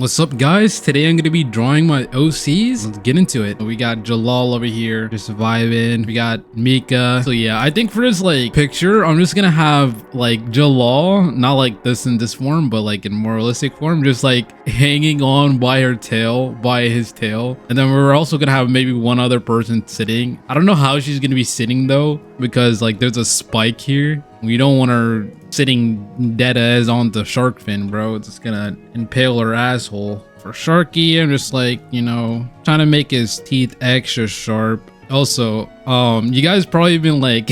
What's up, guys? Today I'm going to be drawing my OCs. Let's get into it. We got Jalal over here just vibing. We got Mika. So yeah, I think for this like picture, I'm just going to have like Jalal, not like this in this form, but like in more realistic form, just like hanging on by her tail, by his tail. And then we're also going to have maybe one other person sitting. I don't know how she's going to be sitting though, because like there's a spike here. We don't want her sitting dead as on the shark fin, bro. It's just gonna impale her asshole. For Sharky, I'm just like, you know, trying to make his teeth extra sharp. Also, you guys probably been like,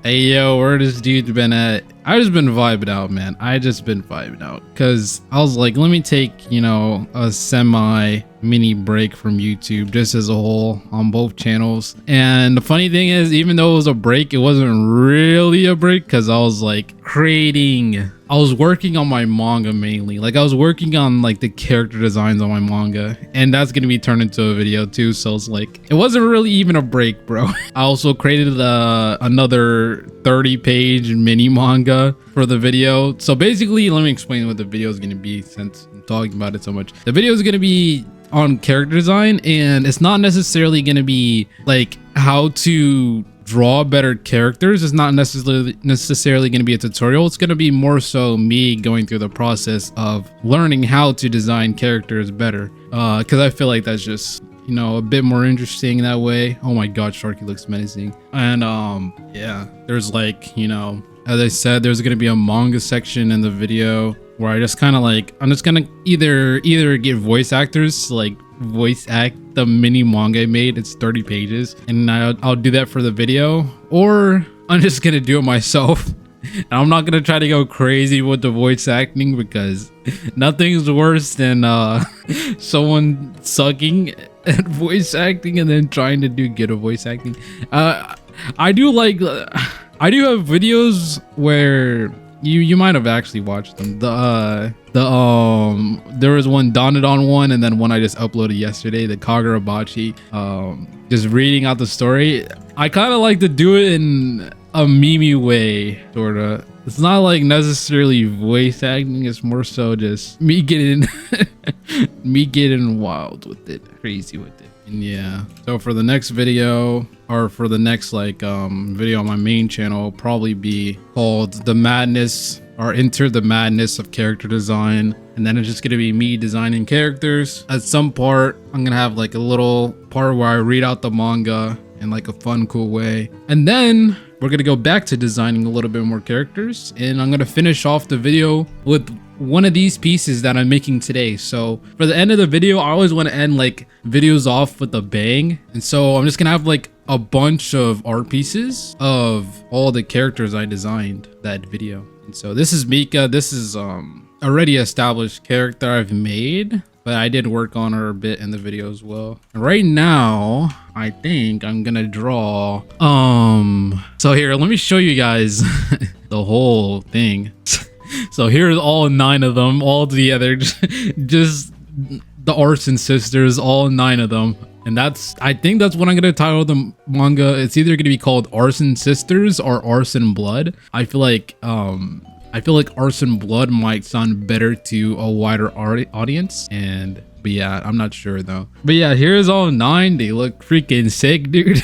hey yo, where this dude been at? I just been vibing out, man. I just been vibing out because I was like, let me take, you know, a semi mini break from YouTube just as a whole on both channels. And the funny thing is, even though it was a break, it wasn't really a break because I was like I was working on my manga mainly. Like I was working on like the character designs on my manga, and that's gonna be turned into a video too. So it's like, it wasn't really even a break, bro. I also created another 30-page mini manga for the video. So basically, let me explain what the video is gonna be since I'm talking about it so much. The video is gonna be on character design, and it's not necessarily gonna be like how to draw better characters. It's not necessarily going to be a tutorial. It's going to be more so me going through the process of learning how to design characters better, because I feel like that's just, you know, a bit more interesting that way. Oh my god, Sharky looks menacing. And yeah, there's like, you know, as I said, there's going to be a manga section in the video where I just kind of like, I'm just gonna either get voice actors to like voice act the mini manga I made. It's 30 pages, and I'll do that for the video, or I'm just gonna do it myself. And I'm not gonna try to go crazy with the voice acting, because nothing's worse than someone sucking at voice acting and then trying to do good at voice acting. I do have videos where you might have actually watched them. There was one Donadon one, and then one I just uploaded yesterday, the Kagurabachi, just reading out the story. I kind of like to do it in a meme way, sort of. It's not like necessarily voice acting, it's more so just me getting wild with it, crazy with it. And yeah, so for the next video, or for the next like video on my main channel, will probably be called The Madness, or Enter the Madness of Character Design. And then it's just gonna be me designing characters. At some part, I'm gonna have like a little part where I read out the manga in like a fun, cool way. And then we're gonna go back to designing a little bit more characters, and I'm gonna finish off the video with one of these pieces that I'm making today. So for the end of the video, I always want to end like videos off with a bang, and so I'm just gonna have like a bunch of art pieces of all the characters I designed that video. And so this is Mika. This is already established character I've made, but I did work on her a bit in the video as well. Right now, I think I'm gonna draw so here, let me show you guys the whole thing. So here's all 9 of them all together, just the Arson sisters, all 9 of them. And I think that's what I'm gonna title the manga. It's either gonna be called Arson Sisters or Arson Blood. I feel like Arson Blood might sound better to a wider audience, but yeah, I'm not sure though. But yeah, here's all 9. They look freaking sick, dude.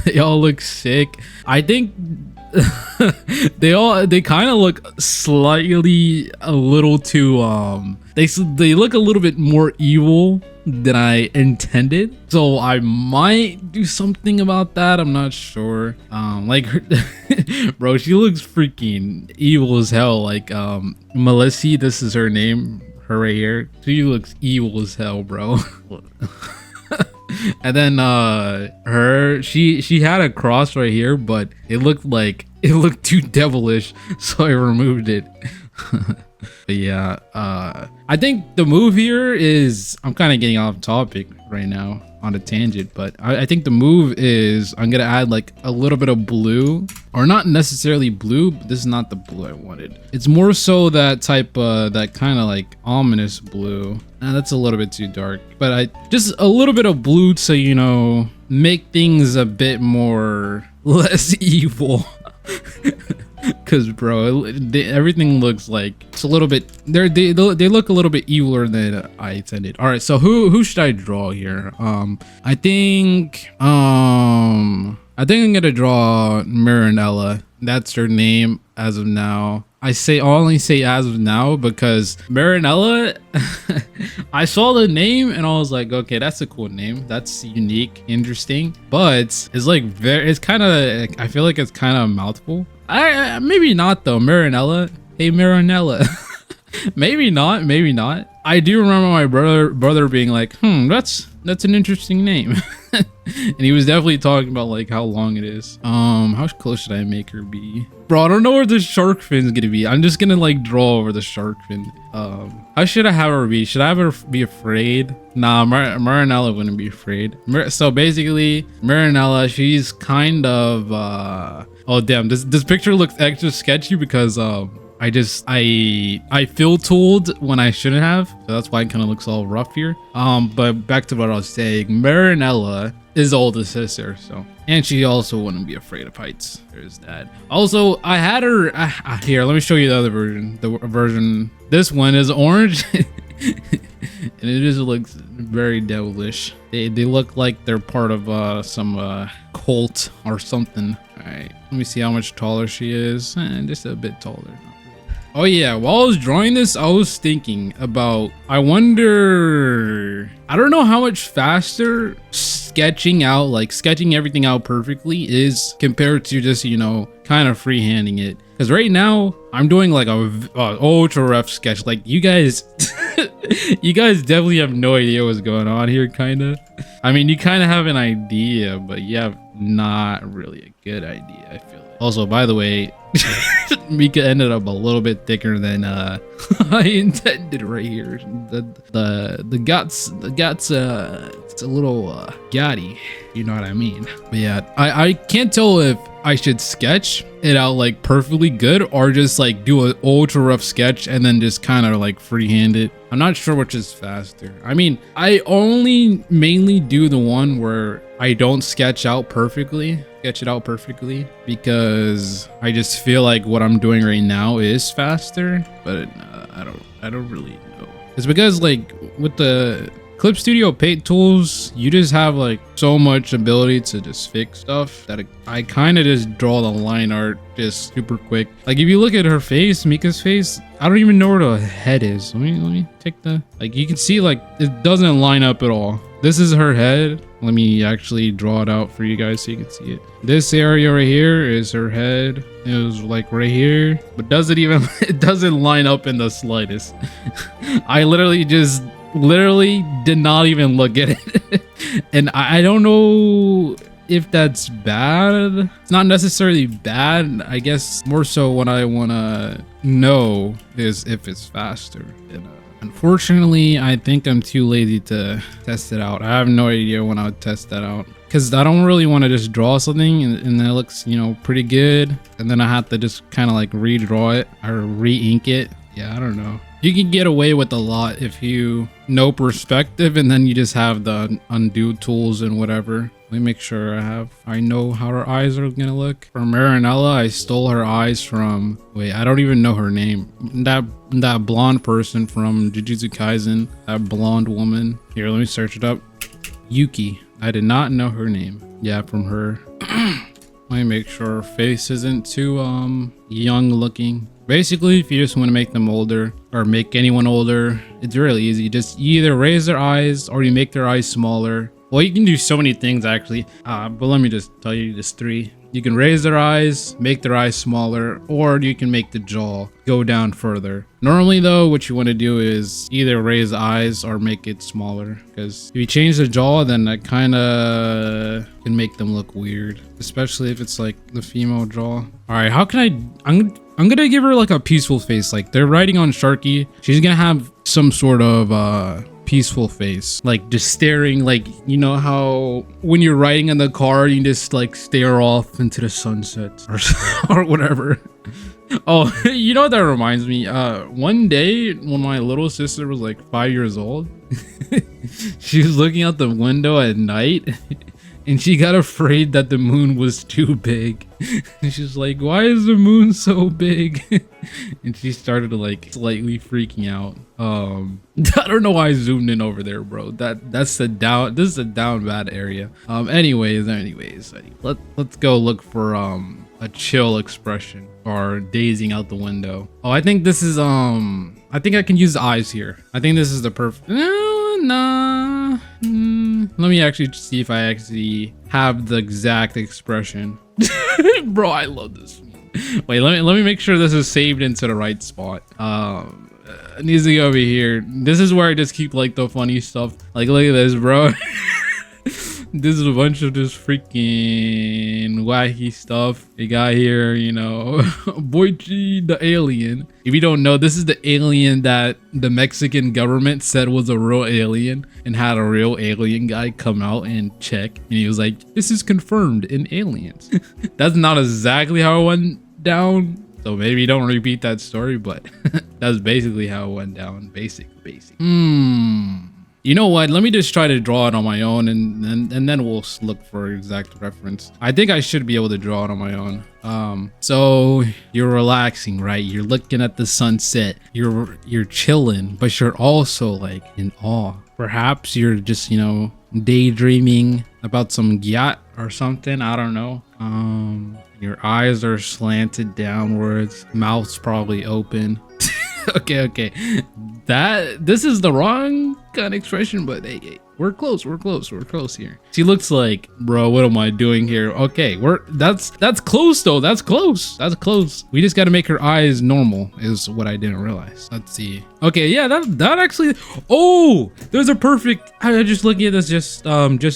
They all look sick. I think they kind of look slightly a little too they look a little bit more evil than I intended, so I might do something about that. I'm not sure. Like bro, she looks freaking evil as hell. Like Melissy, this is her name, her right here. She looks evil as hell, bro. And then she had a cross right here, but it looked too devilish, so I removed it. But yeah, I think the move here is, I'm kind of getting off topic right now on a tangent, but I think the move is I'm gonna add like a little bit of blue, or not necessarily blue, but this is not the blue I wanted. It's more so that type that kind of like ominous blue. That's a little bit too dark, but just a little bit of blue to, you know, make things a bit more less evil. Cause bro, everything looks like it's a little bit. They look a little bit eviler than I intended. All right, so who should I draw here? I think I'm gonna draw Marinella. That's her name as of now. I only say as of now because Marinella, I saw the name and I was like, okay, that's a cool name. That's unique, interesting, but it's like it's kind of, I feel like it's kind of a mouthful. Maybe not though. Marinella. Hey, Marinella. Maybe not. Maybe not. I do remember my brother being like, that's an interesting name. And he was definitely talking about like how long it is. How close should I make her be? Bro, I don't know where the shark fin is gonna be. I'm just gonna like draw over the shark fin. How should I have her be? Should I have her be afraid? Nah, Marinella wouldn't be afraid. So basically, Marinella, she's kind of oh damn, this picture looks extra sketchy because I fill tooled when I shouldn't have, so that's why it kind of looks all rough here. But back to what I was saying, Marinella is older sister, so, and she also wouldn't be afraid of heights. There's that. Also, I had her here. Let me show you the other version. The version, this one is orange, and it just looks very devilish. They look like they're part of some cult or something. All right, let me see how much taller she is. Just a bit taller. Oh yeah, while I was drawing this, I was thinking about, I don't know how much faster sketching everything out perfectly is compared to just, you know, kind of freehanding it. Because right now, I'm doing like a ultra rough sketch. Like you guys, you guys definitely have no idea what's going on here, kind of. I mean, you kind of have an idea, but you have not really a good idea, I feel like. Also, by the way, Mika ended up a little bit thicker than I intended right here. The guts, it's a little gaudy, you know what I mean. But yeah, I can't tell if I should sketch it out like perfectly good or just like do an ultra rough sketch and then just kind of like freehand it. I'm not sure which is faster. I mean, I only mainly do the one where I don't sketch it out perfectly because I just feel like what I'm doing right now is faster, but I don't really know. It's because like with the Clip Studio paint tools, you just have like so much ability to just fix stuff that I kind of just draw the line art just super quick. Like if you look at her face, Mika's face, I don't even know where the head is. Let me take like you can see like it doesn't line up at all. This is her head. Let me actually draw it out for you guys so you can see it. This area right here is her head. It was like right here, but it doesn't line up in the slightest. I literally did not even look at it. And I don't know if that's bad. It's not necessarily bad. I guess more so what I want to know is if it's faster. Unfortunately, I think I'm too lazy to test it out. I have no idea when I would test that out because I don't really want to just draw something and then it looks, you know, pretty good. And then I have to just kind of like redraw it or re-ink it. Yeah, I don't know. You can get away with a lot if you know perspective and then you just have the undo tools and whatever. Let me make sure I know how her eyes are gonna look. For Marinella, I stole her eyes from, wait, I don't even know her name. That blonde person from Jujutsu Kaisen, that blonde woman. Here, let me search it up. Yuki. I did not know her name. Yeah, from her. Let me make sure her face isn't too young looking. Basically, if you just want to make them older or make anyone older, it's really easy. You either raise their eyes or you make their eyes smaller. Well, you can do so many things actually, but let me just tell you just three. You can raise their eyes, make their eyes smaller, or you can make the jaw go down further. Normally though, what you want to do is either raise the eyes or make it smaller, because if you change the jaw, then that kind of can make them look weird, especially if it's like the female jaw. All right, how can I'm gonna give her like a peaceful face. Like they're riding on Sharky. She's gonna have some sort of peaceful face, like just staring, like, you know how when you're riding in the car you just like stare off into the sunset or whatever. Oh, you know what that reminds me, one day when my little sister was like 5 years old, she was looking out the window at night and she got afraid that the moon was too big. And she's like, why is the moon so big? And she started like slightly freaking out. I don't know why I zoomed in over there, bro. That's a down, this is a down bad area. Anyways, let's go look for a chill expression or dazing out the window. Oh, I think this is I think I can use the eyes here. I think this is the perfect. Nah. Let me actually see if I actually have the exact expression. Bro, I love this. Wait, let me make sure this is saved into the right spot. It needs to go over here. This is where I just keep like the funny stuff. Like, look at this, bro. This is a bunch of just freaking wacky stuff we got here, you know. Boichi the alien. If you don't know, this is the alien that the Mexican government said was a real alien and had a real alien guy come out and check. And he was like, this is confirmed in aliens. That's not exactly how it went down. So maybe don't repeat that story, but that's basically how it went down. Basic. You know what? Let me just try to draw it on my own, and then we'll look for exact reference. I think I should be able to draw it on my own. So you're relaxing, right? You're looking at the sunset. You're chilling, but you're also like in awe. Perhaps you're just, you know, daydreaming about some gyat or something. I don't know. Your eyes are slanted downwards. Mouth's probably open. Okay. This is the wrong kind of expression, but hey, we're close here. She looks like, bro, what am I doing here? Okay, that's close though. That's close. We just got to make her eyes normal is what I didn't realize. Let's see. Okay, yeah, that actually, oh, there's a perfect, I was just looking at this just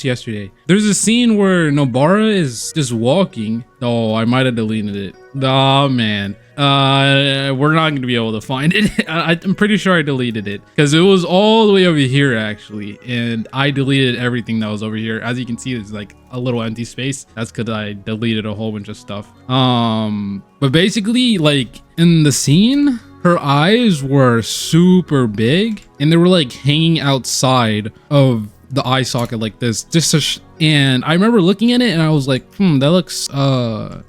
yesterday. There's a scene where Nobara is just walking. Oh, I might have deleted it. Oh man. We're not going to be able to find it. I'm pretty sure I deleted it because it was all the way over here actually, and I deleted everything that was over here. As you can see, there's like a little empty space. That's because I deleted a whole bunch of stuff. But basically, like in the scene, her eyes were super big and they were like hanging outside of the eye socket like this, and I remember looking at it and I was like, that looks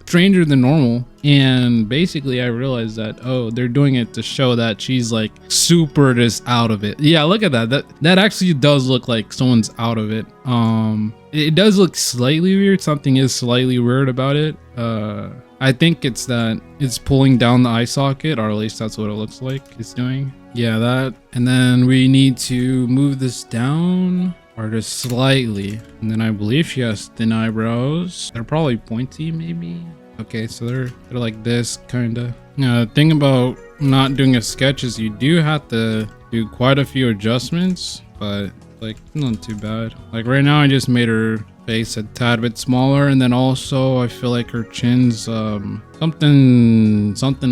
stranger than normal. And basically I realized that, oh, they're doing it to show that she's like super just out of it. Yeah, look at that actually does look like someone's out of it. It does look slightly weird. Something is slightly weird about it. I think it's that it's pulling down the eye socket, or at least that's what it looks like it's doing. Yeah, that. And then we need to move this down or just slightly. And then I believe she has thin eyebrows. They're probably pointy maybe. Okay, so they're like this kind of. The thing about not doing a sketch is you do have to do quite a few adjustments, but like not too bad. Like right now I just made her face a tad bit smaller, and then also I feel like her chin's something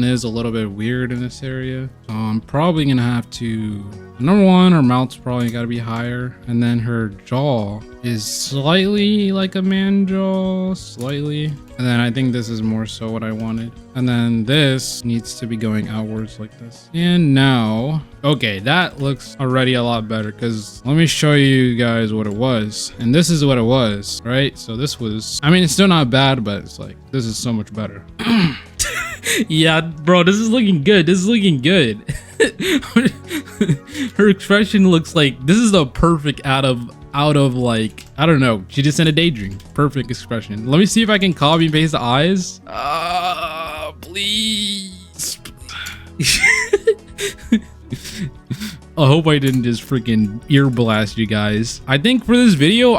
is a little bit weird in this area. So I'm probably gonna have to, number one, her mouth's probably got to be higher, and then her jaw is slightly like a man jaw, slightly. And then I think this is more so what I wanted. And then this needs to be going outwards like this. And now, okay, that looks already a lot better, because let me show you guys what it was. And this is what it was, right? So this was, I mean, it's still not bad, but it's like, this is so much better. Yeah, bro, this is looking good. Her expression looks like this is the perfect out of like, I don't know, she just in a daydream. Perfect expression. Let me see if I can copy and paste the eyes. Please. I hope I didn't just freaking ear blast you guys. I think for this video,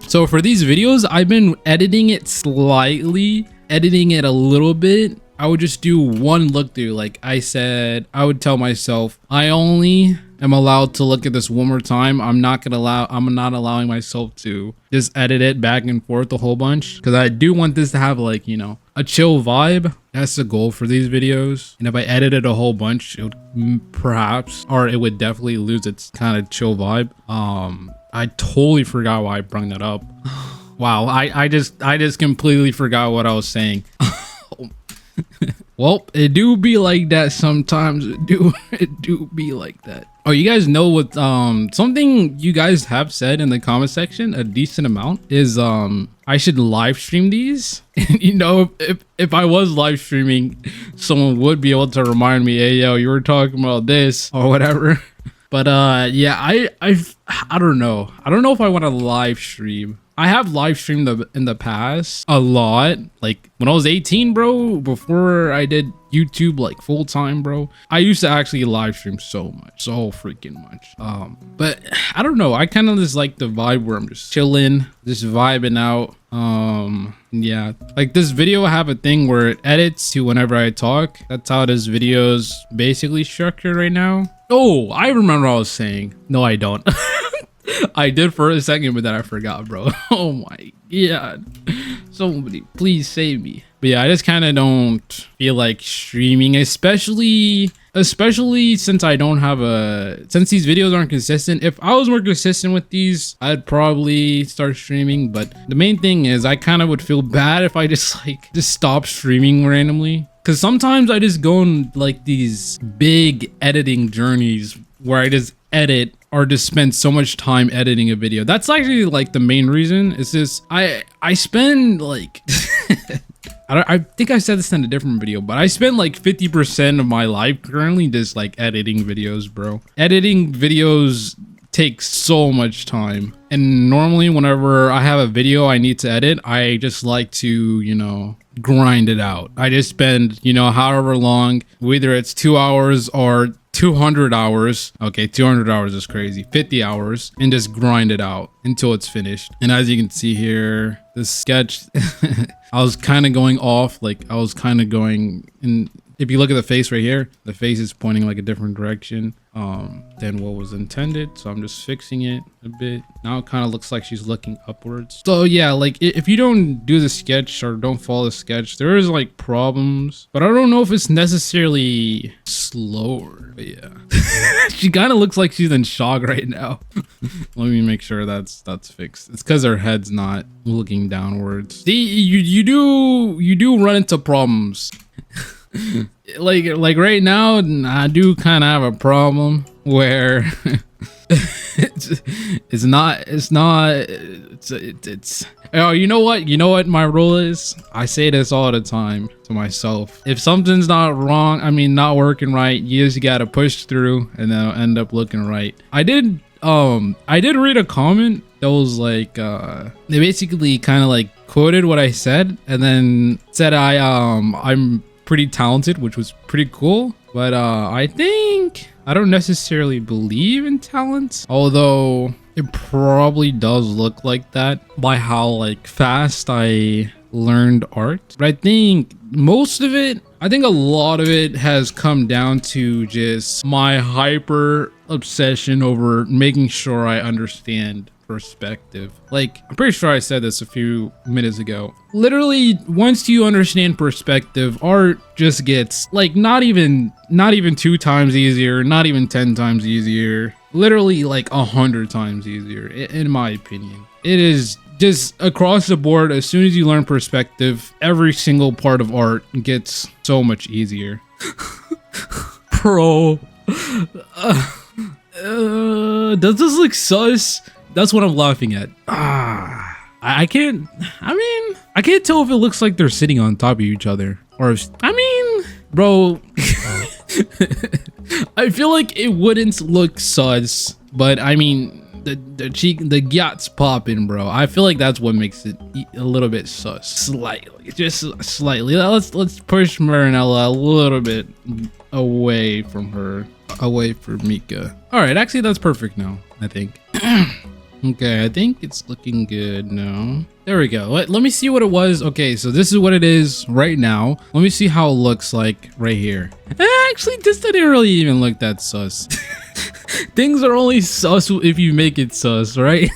so for these videos, I've been editing it slightly, editing it a little bit. I would just do one look through. Like I said, I would tell myself, I only am allowed to look at this one more time. I'm not allowing myself to just edit it back and forth a whole bunch, because I do want this to have like, you know, a chill vibe. That's the goal for these videos. And if I edited a whole bunch, it would perhaps, or it would definitely lose its kind of chill vibe. I totally forgot why I brought that up. Wow, I just completely forgot what I was saying. Well, it do be like that sometimes. It do be like that. Oh, you guys know what something you guys have said in the comment section a decent amount is I should live stream these. And you know, if I was live streaming, someone would be able to remind me, hey yo, you were talking about this or whatever. But yeah, I don't know. I don't know if I want to live stream. I have live streamed in the past a lot. Like when I was 18, bro, before I did YouTube like full time, bro, I used to actually live stream so freaking much. But I don't know. I kind of just like the vibe where I'm just chilling, just vibing out. Yeah, like this video, I have a thing where it edits to whenever I talk. That's how this video is basically structured right now. Oh, I remember what I was saying. No, I don't. I did for a second, but then I forgot, bro. Oh my god. Somebody please save me. But yeah, I just kind of don't feel like streaming, especially since I don't have since these videos aren't consistent. If I was more consistent with these, I'd probably start streaming. But the main thing is I kind of would feel bad if I just stop streaming randomly. Cause sometimes I just go on like these big editing journeys where I just edit or just spend so much time editing a video. That's actually like the main reason. It's just I spend like I think I said this in a different video, but I spend like 50% of my life currently just like editing videos, bro. Editing videos takes so much time. And normally whenever I have a video I need to edit, I just like to, you know, grind it out. I just spend, you know, however long, whether it's 2 hours or 200 hours. Okay, 200 hours is crazy. 50 hours and just grind it out until it's finished. And as you can see here, this sketch, I was kind of going off, like I was kind of going in. If you look at the face right here, the face is pointing like a different direction than what was intended. So I'm just fixing it a bit. Now it kind of looks like she's looking upwards. So yeah, like if you don't do the sketch or don't follow the sketch, there is like problems, but I don't know if it's necessarily slower. But yeah, she kind of looks like she's in shock right now. Let me make sure that's fixed. It's because her head's not looking downwards. See, you do run into problems. like right now I do kind of have a problem where it's oh, you know what my rule is? I say this all the time to myself. If something's not working right, you just gotta push through and then it'll end up looking right. I did read a comment that was like they basically kind of like quoted what I said and then said I'm pretty talented, which was pretty cool. But I don't necessarily believe in talent, although it probably does look like that by how like fast I learned art. But I think a lot of it has come down to just my hyper obsession over making sure I understand perspective. Like, I'm pretty sure I said this a few minutes ago. Literally, once you understand perspective, art just gets like not even 2 times easier, not even 10 times easier, literally like 100 times easier, in my opinion. It is just across the board. As soon as you learn perspective, every single part of art gets so much easier. Bro, does this look sus? That's what I'm laughing at. I can't tell if it looks like they're sitting on top of each other or if, bro, I feel like it wouldn't look sus, but I mean, the yacht's popping, bro. I feel like that's what makes it a little bit sus. Slightly, just slightly. Let's push Marinella a little bit away from her, away from Mika. All right, actually that's perfect now, I think. Okay, I think it's looking good now. There we go. Let me see what it was. Okay, so this is what it is right now. Let me see how it looks like right here. Actually, this didn't really even look that sus. Things are only sus if you make it sus, right?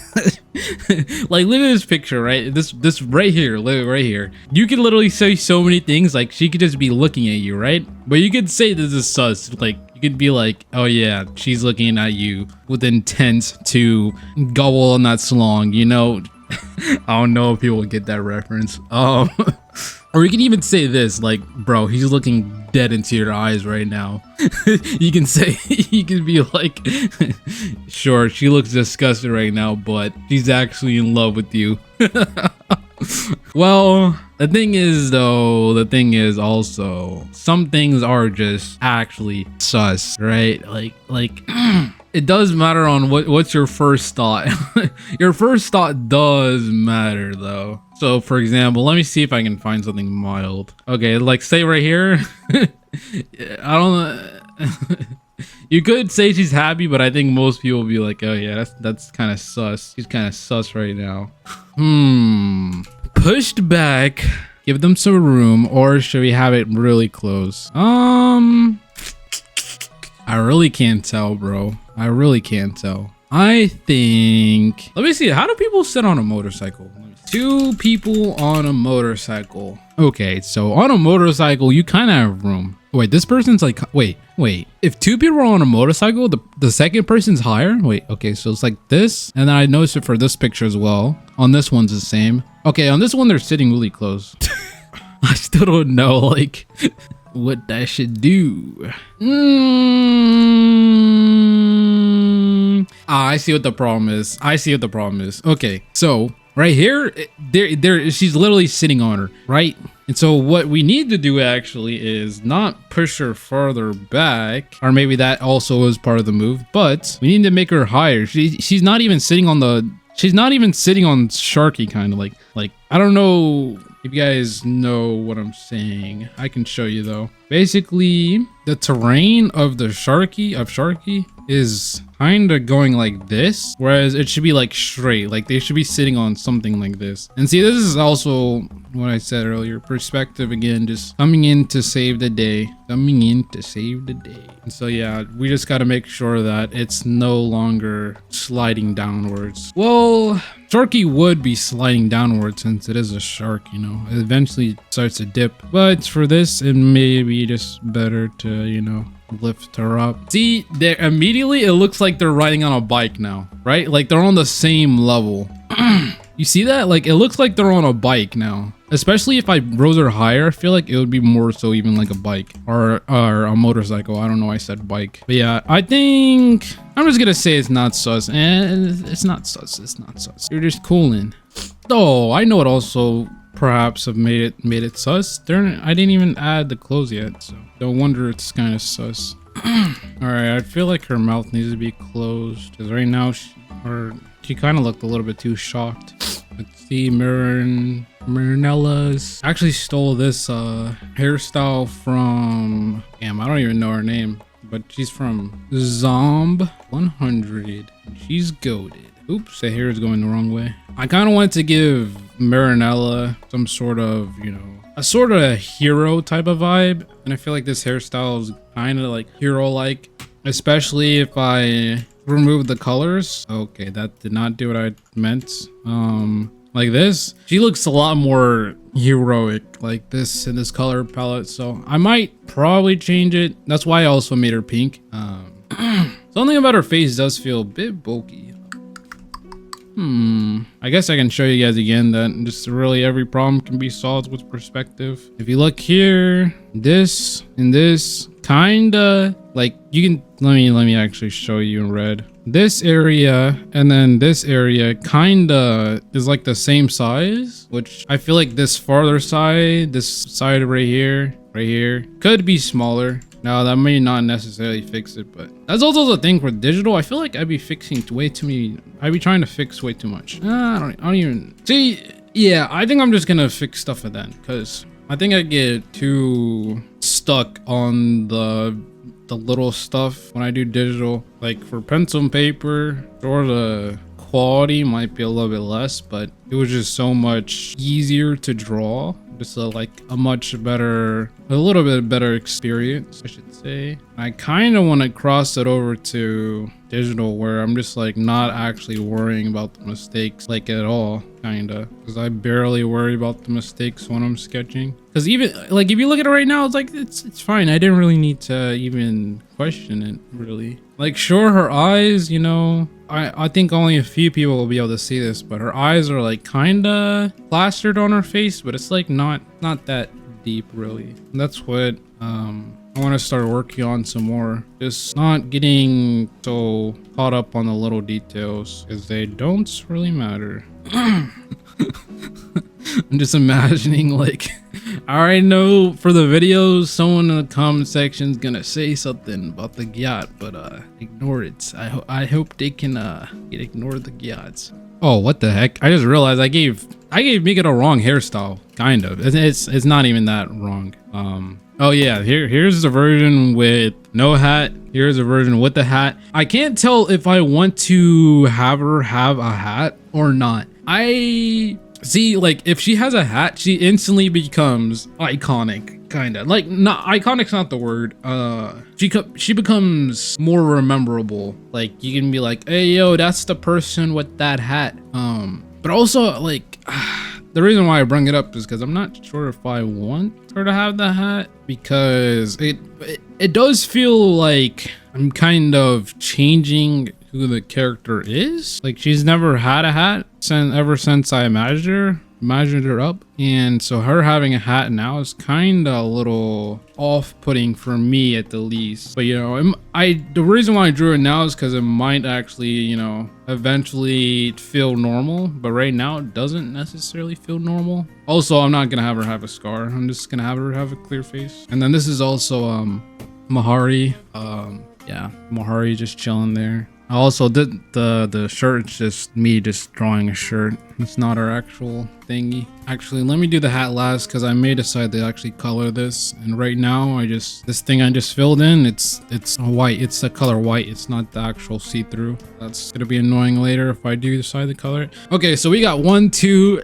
Like, look at this picture, right? This right here, look right here. You can literally say so many things. Like, she could just be looking at you, right? But you could say this is sus. Like, you could be like, oh yeah, she's looking at you with intent to gobble on that slong, you know? I don't know if people get that reference. Or you can even say this, like, bro, he's looking dead into your eyes right now. You can say, you can be like, sure, she looks disgusted right now, but she's actually in love with you. Well, the thing is though, the thing is also, some things are just actually sus, right? Like it does matter on what's your first thought. Your first thought does matter though. So for example, let me see if I can find something mild. Okay, like say right here. I don't you could say she's happy, but I think most people will be like, oh yeah, that's kind of sus. She's kind of sus right now. Pushed back, give them some room, or should we have it really close? I really can't tell, bro. I really can't tell. I think, let me see, how do people sit on a motorcycle? Two people on a motorcycle. Okay, so on a motorcycle, you kind of have room. Wait, this person's like, wait. If two people are on a motorcycle, the second person's higher? Wait, okay, so it's like this. And then I noticed it for this picture as well. On this one's the same. Okay, on this one, they're sitting really close. I still don't know, like, what I should do. I see what the problem is. Okay, so right here, she's literally sitting on her, right? And so what we need to do actually is not push her farther back, or maybe that also is part of the move, but we need to make her higher. She's not even sitting on Sharky, kind of like I don't know if you guys know what I'm saying. I can show you though. Basically, the terrain of the Sharky is kind of going like this, whereas it should be like straight, like they should be sitting on something like this. And see, this is also what I said earlier, perspective again, just coming in to save the day. And so yeah, we just got to make sure that it's no longer sliding downwards. Well, Sharky would be sliding downwards since it is a shark, you know. It eventually starts to dip, but for this it may be just better to, you know, lift her up. See, there immediately it looks like they're riding on a bike now, right? Like they're on the same level. You see that? Like it looks like they're on a bike now. Especially if I rose her higher, I feel like it would be more so even like a bike or a motorcycle. I don't know why I said bike. But yeah, I think I'm just gonna say it's not sus. It's not sus. You're just cooling. Oh, I know it also perhaps have made it sus. I didn't even add the clothes yet, so no wonder it's kind of sus. All right, I feel like her mouth needs to be closed because right now she kind of looked a little bit too shocked. Let's see, Marinella's actually stole this hairstyle from, damn, I don't even know her name, but she's from Zomb 100. She's goated. Oops, the hair is going the wrong way. I kind of wanted to give Marinella some sort of, you know, a sort of hero type of vibe, and I feel like this hairstyle is kind of like hero-like, especially if I remove the colors. Okay, that did not do what I meant. Like this, she looks a lot more heroic like this in this color palette, so I might probably change it. That's why I also made her pink. Something about her face does feel a bit bulky. I guess I can show you guys again that just really every problem can be solved with perspective. If you look here, this and this, kinda like you can, let me actually show you in red. This area and then this area kinda is like the same size, which I feel like this farther side, this side right here could be smaller. Now that may not necessarily fix it, but that's also the thing for digital. I feel like I'd be fixing way too many. I'd be trying to fix way too much. I don't even see. Yeah, I think I'm just gonna fix stuff at then, because I think I get too stuck on the little stuff when I do digital. Like for pencil and paper, sure, the quality might be a little bit less, but it was just so much easier to draw. Just like a little bit better experience, I should say. I kind of want to cross it over to digital, where I'm just like not actually worrying about the mistakes like at all, kinda, because I barely worry about the mistakes when I'm sketching. Because even like if you look at it right now, it's like it's fine. I didn't really need to even question it really. Like sure, her eyes, you know, I think only a few people will be able to see this, but her eyes are like kinda plastered on her face, but it's like not that deep, really. And that's what I want to start working on some more. Just not getting so caught up on the little details, because they don't really matter. I'm just imagining, like, I already know for the videos, someone in the comment section is gonna say something about the gyat, but ignore it. I hope they can ignore the gyats. Oh, what the heck? I just realized I gave Mika the wrong hairstyle. Kind of. It's not even that wrong. Oh yeah, here's the version with no hat. Here's a version with the hat. I can't tell if I want to have her have a hat or not. I see, like, if she has a hat, she instantly becomes iconic, kind of. Like, not iconic's not the word. She becomes more rememberable. Like, you can be like, hey yo, that's the person with that hat. But also, like, the reason why I bring it up is because I'm not sure if I want her to have the hat, because it does feel like I'm kind of changing who the character is. Like, she's never had a hat ever since I imagined her up, and so her having a hat now is kind of a little off-putting for me, at the least. But you know, the reason why I drew it now is because it might actually, you know, eventually feel normal, but right now it doesn't necessarily feel normal. Also, I'm not gonna have her have a scar. I'm just gonna have her have a clear face. And then this is also Mahari. Yeah, Mahari just chilling there. I also did the shirt. It's just me just drawing a shirt. It's not our actual thingy. Actually, let me do the hat last, because I may decide to actually color this. And right now, this thing I just filled in, it's white. It's the color white. It's not the actual see-through. That's gonna be annoying later if I do decide to color it. Okay, so we got 1, 2.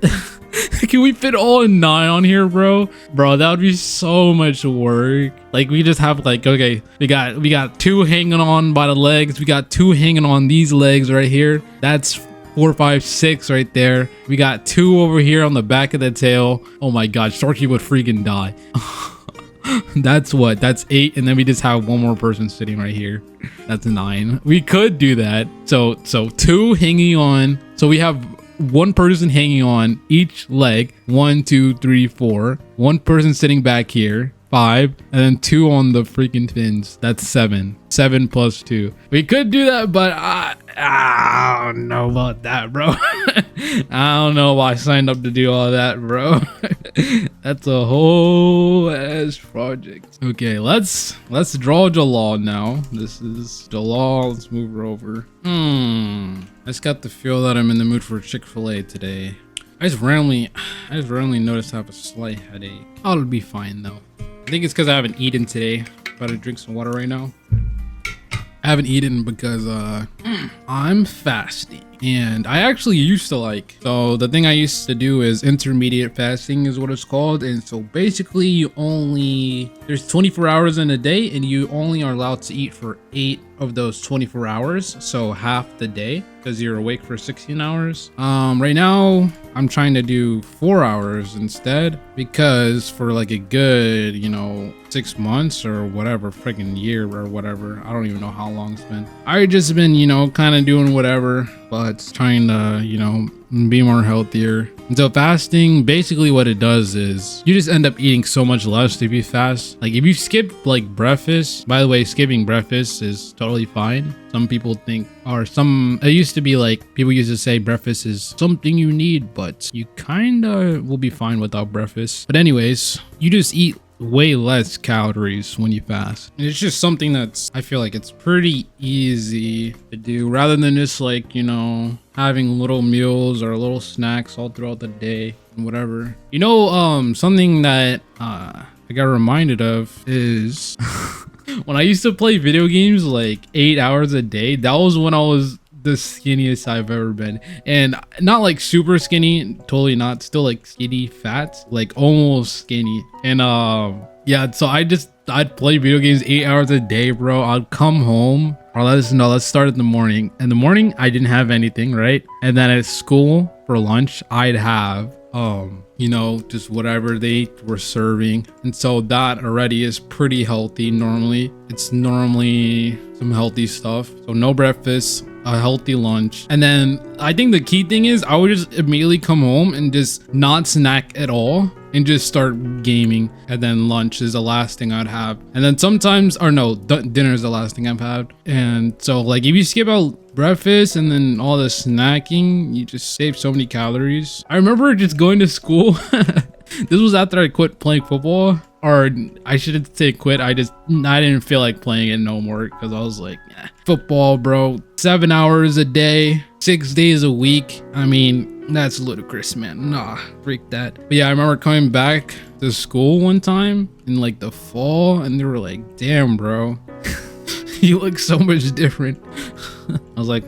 Can we fit all 9 on here, bro? Bro, that would be so much work. Like, we just have, like, okay, we got 2 hanging on by the legs. We got 2 hanging on these legs right here. That's 4, 5, 6 right there. We got 2 over here on the back of the tail. Oh my god, Sharky would freaking die. That's 8, and then we just have one more person sitting right here. That's 9. We could do that. So 2 hanging on. So we have one person hanging on each leg. 1, 2, 3, 4. One person sitting back here. 5, and then 2 on the freaking fins. That's 7. 7 plus 2. We could do that, but I don't know about that, bro. I don't know why I signed up to do all that, bro. That's a whole ass project. Okay, let's draw Jalal now. This is Jalal. Let's move her over. I just got the feel that I'm in the mood for Chick-fil-A today. I just randomly noticed I have a slight headache. I'll be fine though. I think it's because I haven't eaten today. About to drink some water right now. I haven't eaten because I'm fasting, and I actually used to like, so the thing I used to do is intermediate fasting is what it's called. And so basically there's 24 hours in a day, and you only are allowed to eat for 8 of those 24 hours, so half the day, because you're awake for 16 hours. Right now I'm trying to do 4 hours instead, because for like a good, you know, 6 months or whatever, freaking year or whatever, I don't even know how long it's been, I just been, you know, kind of doing whatever, but trying to, you know, be more healthier. And so fasting, basically what it does is you just end up eating so much less if you fast. Like, if you skip like breakfast, by the way, skipping breakfast is totally fine. Some people think, or it used to be like, people used to say breakfast is something you need, but you kind of will be fine without breakfast. But anyways, you just eat way less calories when you fast. And it's just something that's, I feel like it's pretty easy to do, rather than just like, you know, having little meals or little snacks all throughout the day and whatever. You know, something that I got reminded of is when I used to play video games like 8 hours a day. That was when I was the skinniest I've ever been, and not like super skinny, totally not, still like skinny fat, like almost skinny. And yeah, so I'd play video games 8 hours a day, bro. I'd come home, or let's start in the morning. In the morning I didn't have anything, right? And then at school for lunch I'd have you know, just whatever they were serving. And so that already is pretty healthy. Normally it's normally some healthy stuff. So no breakfast, a healthy lunch. And then I think the key thing is I would just immediately come home and just not snack at all. and just start gaming. And then lunch is the last thing I'd have. And then sometimes, or no, dinner is the last thing I've had. And so like if you skip out breakfast and then all the snacking, you just save so many calories. I remember just going to school. This was after I quit playing football, or I shouldn't say quit. I didn't feel like playing it no more because I was like, football, bro, 7 hours a day, 6 days a week. I mean, that's ludicrous, man. Nah, freak that. But yeah, I remember coming back to school one time in like the fall, and they were like, damn, bro, you look so much different. I was like,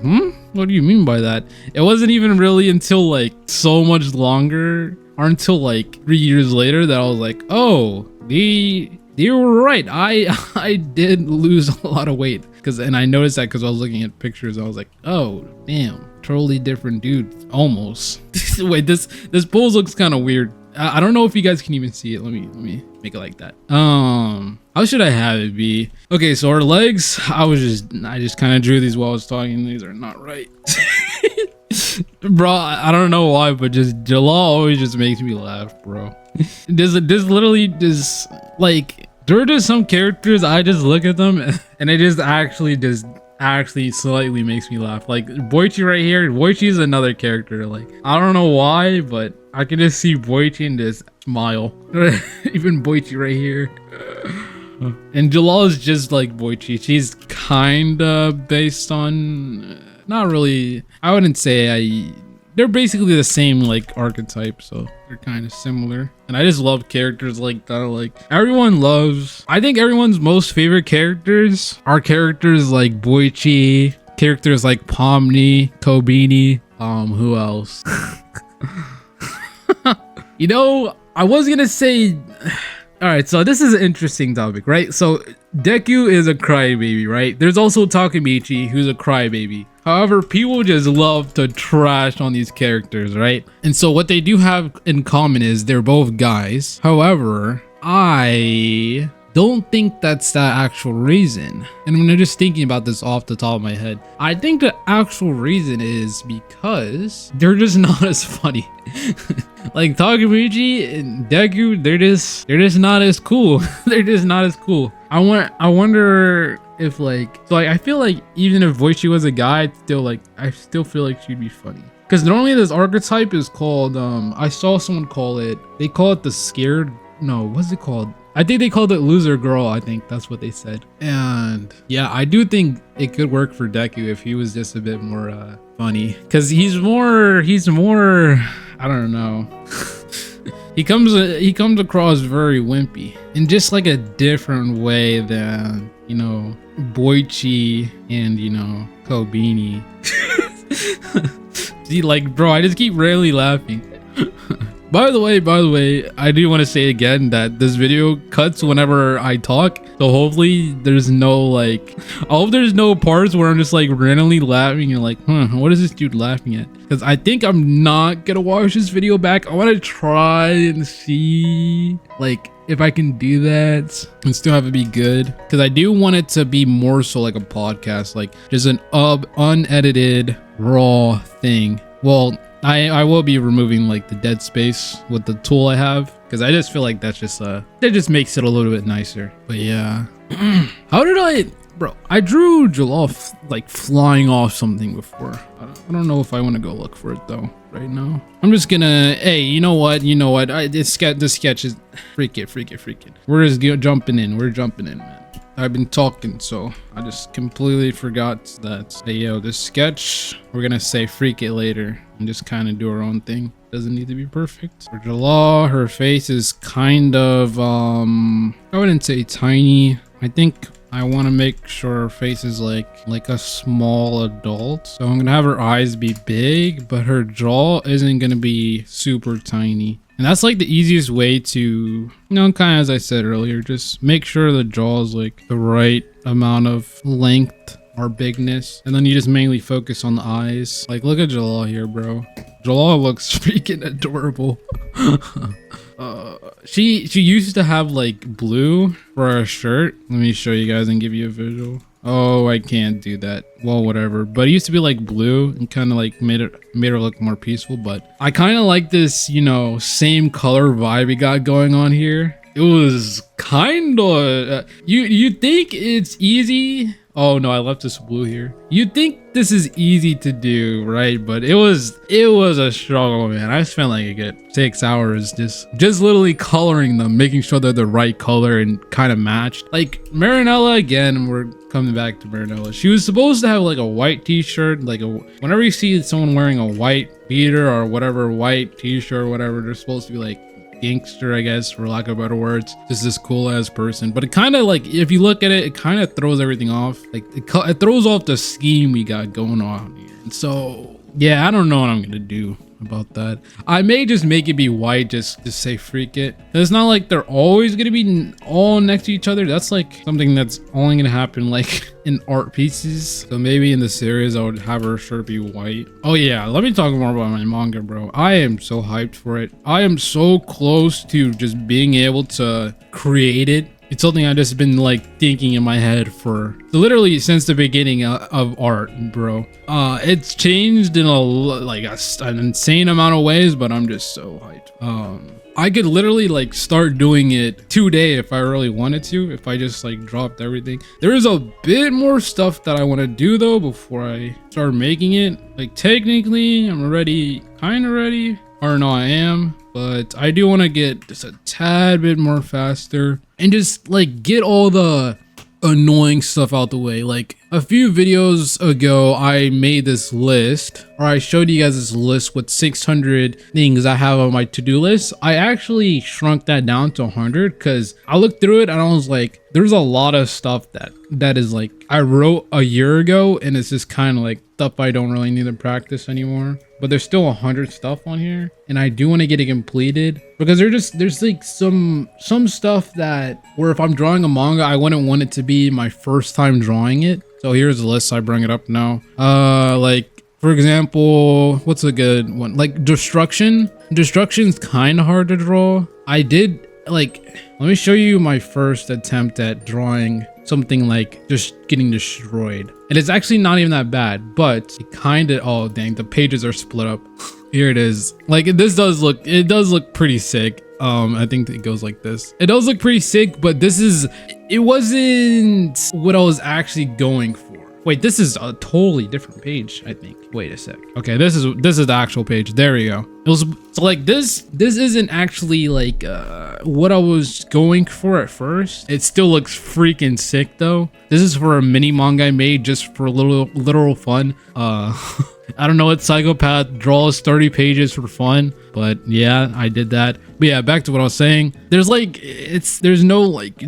what do you mean by that? It wasn't even really until like so much longer, or until like 3 years later, that I was like, oh, they were right. I did lose a lot of weight. And I noticed that because I was looking at pictures. I was like, oh damn, totally different dude, almost. Wait, this pose looks kind of weird. I don't know if you guys can even see it. Let me make it like that. How should I have it be? Okay, so our legs, I just kind of drew these while I was talking. These are not right. Bro, I don't know why, but just Jalal always just makes me laugh, bro. There's literally just like, there are just some characters, I just look at them and it just actually slightly makes me laugh. Like Boichi right here. Boichi is another character. Like, I don't know why, but I can just see Boichi and just smile. Even Boichi right here. And Jalal is just like Boichi. She's kinda based on, not really, I wouldn't say they're basically the same like archetype, so they're kind of similar. And I just love characters like that. Like I think everyone's most favorite characters are characters like Boichi, characters like Pomni, Kobini, who else? You know, I was gonna say, all right, so this is an interesting topic, right? So Deku is a crybaby, right? There's also Takemichi, who's a crybaby. However, people just love to trash on these characters, right? And so what they do have in common is they're both guys. However, I don't think that's the actual reason. And when I'm just thinking about this off the top of my head, I think the actual reason is because they're just not as funny. Like Takemichi and Deku, they're just not as cool. They're just not as cool. I wonder if like, so I feel like even if Boichi was a guy, I still feel like she'd be funny. Because normally this archetype is called, I saw someone call it, they call it the scared, no, what's it called? I think they called it loser girl. I think that's what they said. And yeah, I do think it could work for Deku if he was just a bit more funny. Because he's more, I don't know. He comes across very wimpy in just like a different way than, you know, Boichi and, you know, Kobini. See, like, bro, I just keep rarely laughing. By the way, I do want to say again that this video cuts whenever I talk. So hopefully there's no like, I hope there's no parts where I'm just like randomly laughing and like, what is this dude laughing at? Because I think I'm not gonna watch this video back. I want to try and see like if I can do that and still have it be good. Because I do want it to be more so like a podcast, like just an unedited raw thing. Well, I will be removing like the dead space with the tool I have, because I just feel like that's just that just makes it a little bit nicer. But yeah. How did I drew Jalal like flying off something before. I don't know if I want to go look for it though right now. I'm just gonna, hey, you know what, this sketch is freak it. We're just jumping in, man. I've been talking, so I just completely forgot that, hey, yo, this sketch, we're gonna say freak it later and just kind of do our own thing. Doesn't need to be perfect. For Jalal, her face is kind of, I wouldn't say tiny. I think I want to make sure her face is like a small adult. So I'm gonna have her eyes be big, but her jaw isn't gonna be super tiny. And that's like the easiest way to, you know, kind of as I said earlier, just make sure the jaw is like the right amount of length or bigness. And then you just mainly focus on the eyes. Like, look at Jalal here, bro. Jalal looks freaking adorable. She used to have like blue for her shirt. Let me show you guys and give you a visual. Oh, I can't do that. Well, whatever. But it used to be like blue and kind of like made it look more peaceful. But I kind of like this, you know, same color vibe we got going on here. It was kind of you think it's easy. Oh no, I left this blue here. You'd think this is easy to do, right? But it was a struggle, man. I spent like a good 6 hours just literally coloring them, making sure they're the right color and kind of matched. Like Marinella, again, we're coming back to Marinella. She was supposed to have like a white t-shirt, like whenever you see someone wearing a white beater or whatever, white t-shirt or whatever, they're supposed to be like gangster, I guess, for lack of better words, just this cool ass person. But it kind of like, if you look at it, it kind of throws everything off. Like it throws off the scheme we got going on here. And so yeah, I don't know what I'm gonna do about that. I may just make it be white, just to say freak it. It's not like they're always gonna be all next to each other. That's like something that's only gonna happen like in art pieces. So maybe in the series I would have her shirt be white. Oh yeah, let me talk more about my manga, bro. I am so hyped for it. I am so close to just being able to create it. It's something I've just been like thinking in my head for literally since the beginning of art, bro. It's changed in an insane amount of ways, but I'm just so hyped. I could literally like start doing it today if I really wanted to, if I just like dropped everything. There is a bit more stuff that I want to do though before I start making it. Like technically I'm kind of ready, or no, I am. But I do want to get just a tad bit more faster and just like get all the annoying stuff out the way. Like a few videos ago, I made this list, or I showed you guys this list with 600 things I have on my to-do list. I actually shrunk that down to 100 because I looked through it and I was like, there's a lot of stuff that is like I wrote a year ago, and it's just kind of like stuff I don't really need to practice anymore. But there's still 100 stuff on here, and I do want to get it completed because there's like some stuff that where if I'm drawing a manga, I wouldn't want it to be my first time drawing it. So here's the list. I bring it up now. Like for example, what's a good one? Like destruction. Destruction's kind of hard to draw. I did like, let me show you my first attempt at drawing something like just getting destroyed, and it's actually not even that bad, but it kind of, oh dang, the pages are split up. Here it is. Like it does look pretty sick. I think it goes like this. It does look pretty sick, but it wasn't what I was actually going for. Wait, this is a totally different page, I think. Wait a sec. Okay, this is the actual page. There we go. It was so like this isn't actually like what I was going for at first. It still looks freaking sick though. This is for a mini manga I made just for literal fun. I don't know what psychopath draws 30 pages for fun, but yeah, I did that. But yeah, back to what I was saying. There's no like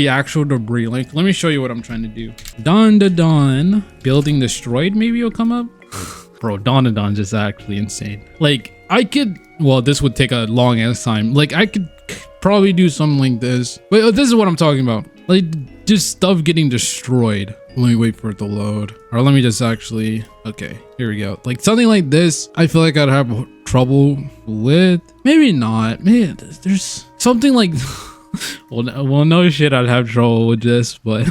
actual debris. Like, let me show you what I'm trying to do. Dawn. Building destroyed maybe will come up. Bro, Dawn just actually insane. Like well, this would take a long ass time. Like I could probably do something like this, but this is what I'm talking about. Like just stuff getting destroyed. Let me wait for it to load, or let me just actually, okay, here we go. Like something like this, I feel like I'd have trouble with. Maybe not. Man, there's something like well, no shit, I'd have trouble with this, but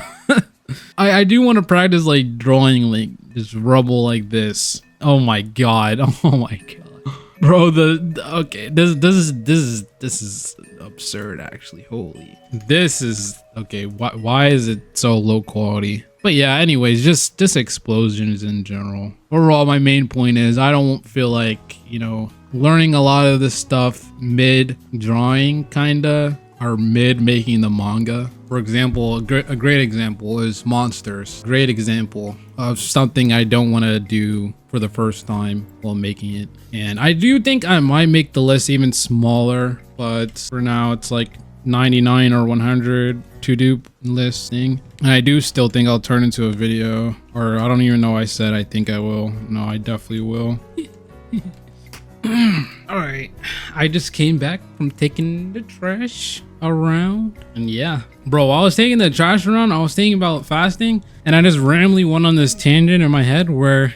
I do want to practice like drawing like just rubble like this. Oh my god. Oh my god. Bro, okay, this is absurd actually. Holy. This is okay. Why is it so low quality? But yeah, anyways, just explosions in general. Overall, my main point is I don't feel like, you know, learning a lot of this stuff mid drawing kinda, or mid making the manga. For example, a great example is monsters. Great example of something I don't want to do for the first time while making it. And I do think I might make the list even smaller, but for now it's like 99 or 100 to do listing. And I do still think I'll turn into a video, or I don't even know. I said I think I will. No, I definitely will. All right, I just came back from taking the trash around, and yeah, bro, while I was taking the trash around, I was thinking about fasting, and I just randomly went on this tangent in my head where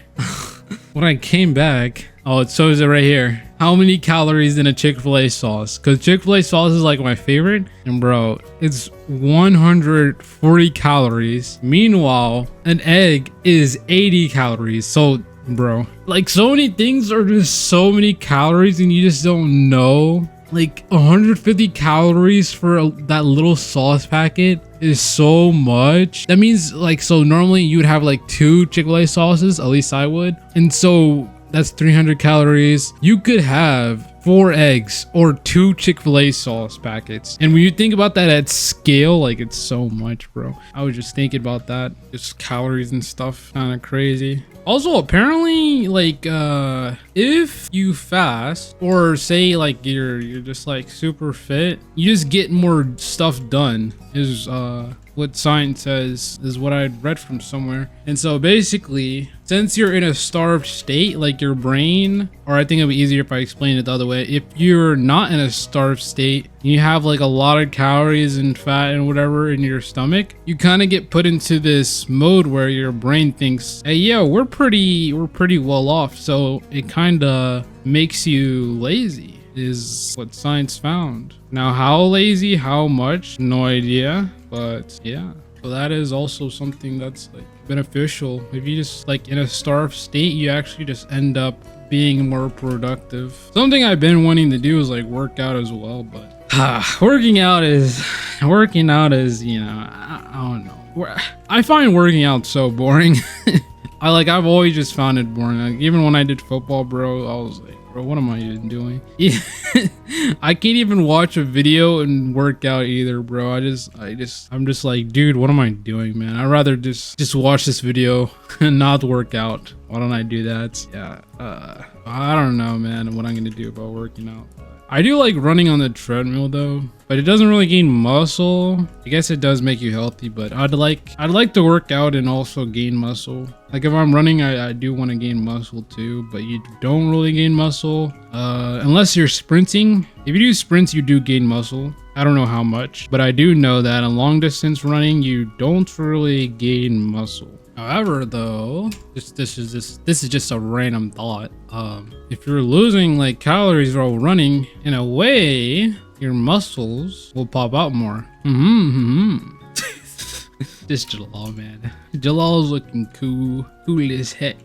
when I came back, Oh, it shows it right here. How many calories in a Chick-fil-A sauce? Because Chick-fil-A sauce is like my favorite. And bro, it's 140 calories. Meanwhile, an egg is 80 calories. So bro, like so many things are just so many calories and you just don't know. Like 150 calories for that little sauce packet is so much. That means like, so normally you would have like 2 Chick-fil-A sauces, at least I would. And so that's 300 calories. You could have 4 eggs or 2 Chick-fil-A sauce packets. And when you think about that at scale, like it's so much, bro. I was just thinking about that. Just calories and stuff, kind of crazy. Also, apparently, like, if you fast or say like you're just like super fit, you just get more stuff done is what science says, is what I read from somewhere. And so basically, since you're in a starved state, like your brain, or I think it'll be easier if I explain it the other way. If you're not in a starved state, you have like a lot of calories and fat and whatever in your stomach, you kind of get put into this mode where your brain thinks, hey, yeah, we're pretty well off. So it kind of makes you lazy, is what science found. Now, how lazy, how much, no idea, but yeah. So that is also something that's like beneficial. If you just like in a starved state, you actually just end up being more productive. Something I've been wanting to do is like work out as well, but working out is, you know, I don't know. I find working out so boring. I've always just found it boring. Like, even when I did football, bro, I was like, bro, what am I even doing? I can't even watch a video and work out either, bro. I'm just like, dude, what am I doing, man? I'd rather just watch this video and not work out. Why don't I do that? Yeah, I don't know, man, what I'm gonna do about working out. I do like running on the treadmill though, but it doesn't really gain muscle. I guess it does make you healthy, but I'd like to work out and also gain muscle. Like if I'm running, I do want to gain muscle too, but you don't really gain muscle unless you're sprinting. If you do sprints, you do gain muscle. I don't know how much, but I do know that in long distance running, you don't really gain muscle. However, though, this is just a random thought. If you're losing like calories while running, in a way, your muscles will pop out more. This Jalal, man. Jalal's looking cool as heck.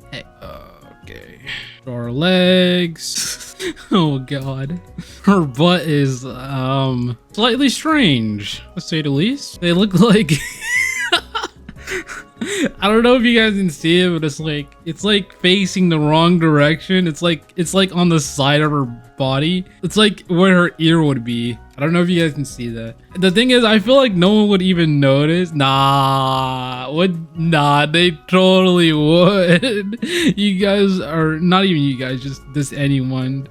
Okay. Our legs. Oh god. Her butt is slightly strange, to say the least. They look like I don't know if you guys can see it, but it's like facing the wrong direction. It's like on the side of her body. It's like where her ear would be. I don't know if you guys can see that. The thing is, I feel like no one would even notice. Nah, they totally would. You guys are not even you guys, just anyone.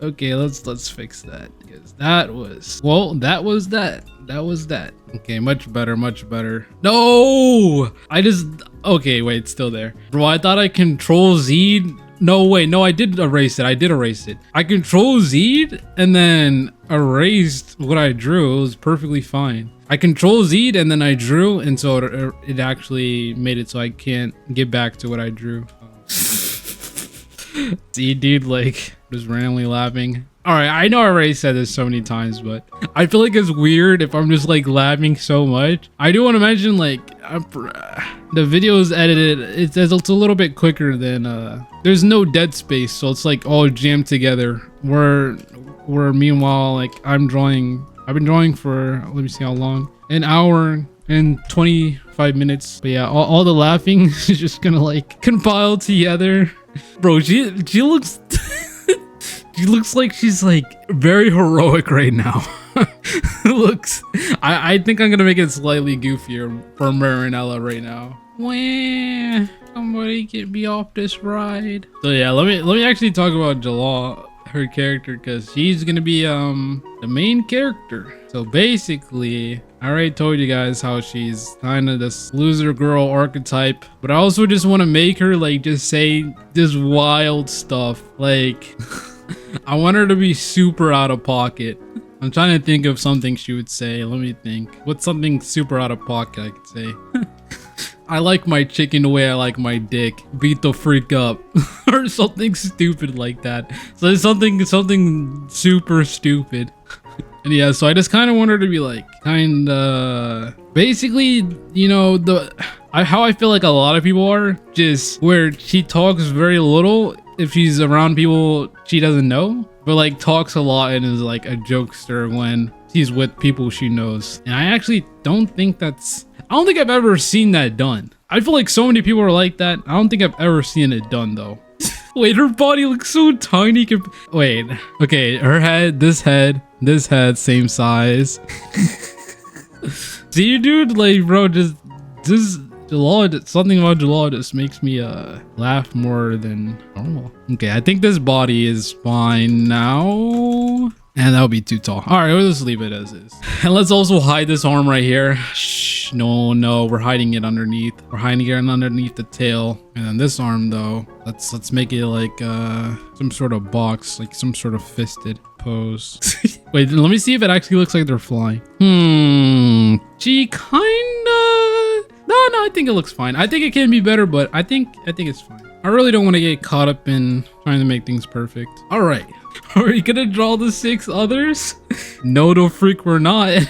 Okay, let's fix that, because that was that. Okay, much better. No, okay, wait, it's still there, bro. I thought I control Z. No, wait, no, I did erase it. I control Z'd and then erased what I drew. It was perfectly fine. I control Z'd and then I drew, and so it actually made it so I can't get back to what I drew. See, dude, like, just randomly laughing. All right, I know I already said this so many times, but I feel like it's weird if I'm just like laughing so much. I do want to mention, like, the video is edited. It's a little bit quicker than there's no dead space, so it's like all jammed together. Where meanwhile, like, I've been drawing for, let me see how long, an hour and 25 minutes. But yeah, all the laughing is just gonna like compile together. Bro, she looks she looks like she's like very heroic right now. I think I'm gonna make it slightly goofier for Marinella right now. Wah, somebody get me off this ride. So yeah, let me actually talk about Jalal, her character, because she's gonna be the main character. So basically, I already told you guys how she's kind of this loser girl archetype, but I also just want to make her like just say this wild stuff. Like, I want her to be super out of pocket. I'm trying to think of something she would say. Let me think. What's something super out of pocket I could say? I like my chicken the way I like my dick. Beat the freak up. Or something stupid like that. So it's something super stupid. And yeah, so I just kind of want her to be like, basically, you know, how I feel like a lot of people are, just where she talks very little if she's around people she doesn't know, but like talks a lot and is like a jokester when she's with people she knows. And I actually don't think I've ever seen that done. I feel like so many people are like that. I don't think I've ever seen it done though. Wait, her body looks so tiny. Wait, okay, her head, this head, same size. See, dude, like, bro, just Jalal, something about Jalal just makes me laugh more than normal. Okay, I think this body is fine now. And that would be too tall. All right, we'll just leave it as is. And let's also hide this arm right here. Shh, no, we're hiding it underneath. We're hiding it underneath the tail. And then this arm though, let's make it like some sort of box, like some sort of fisted pose. Wait, let me see if it actually looks like they're flying. She kinda. No, I think it looks fine. I think it can be better, but I think it's fine. I really don't want to get caught up in trying to make things perfect. All right. Are we gonna draw the 6 others? No, the freak, we're not.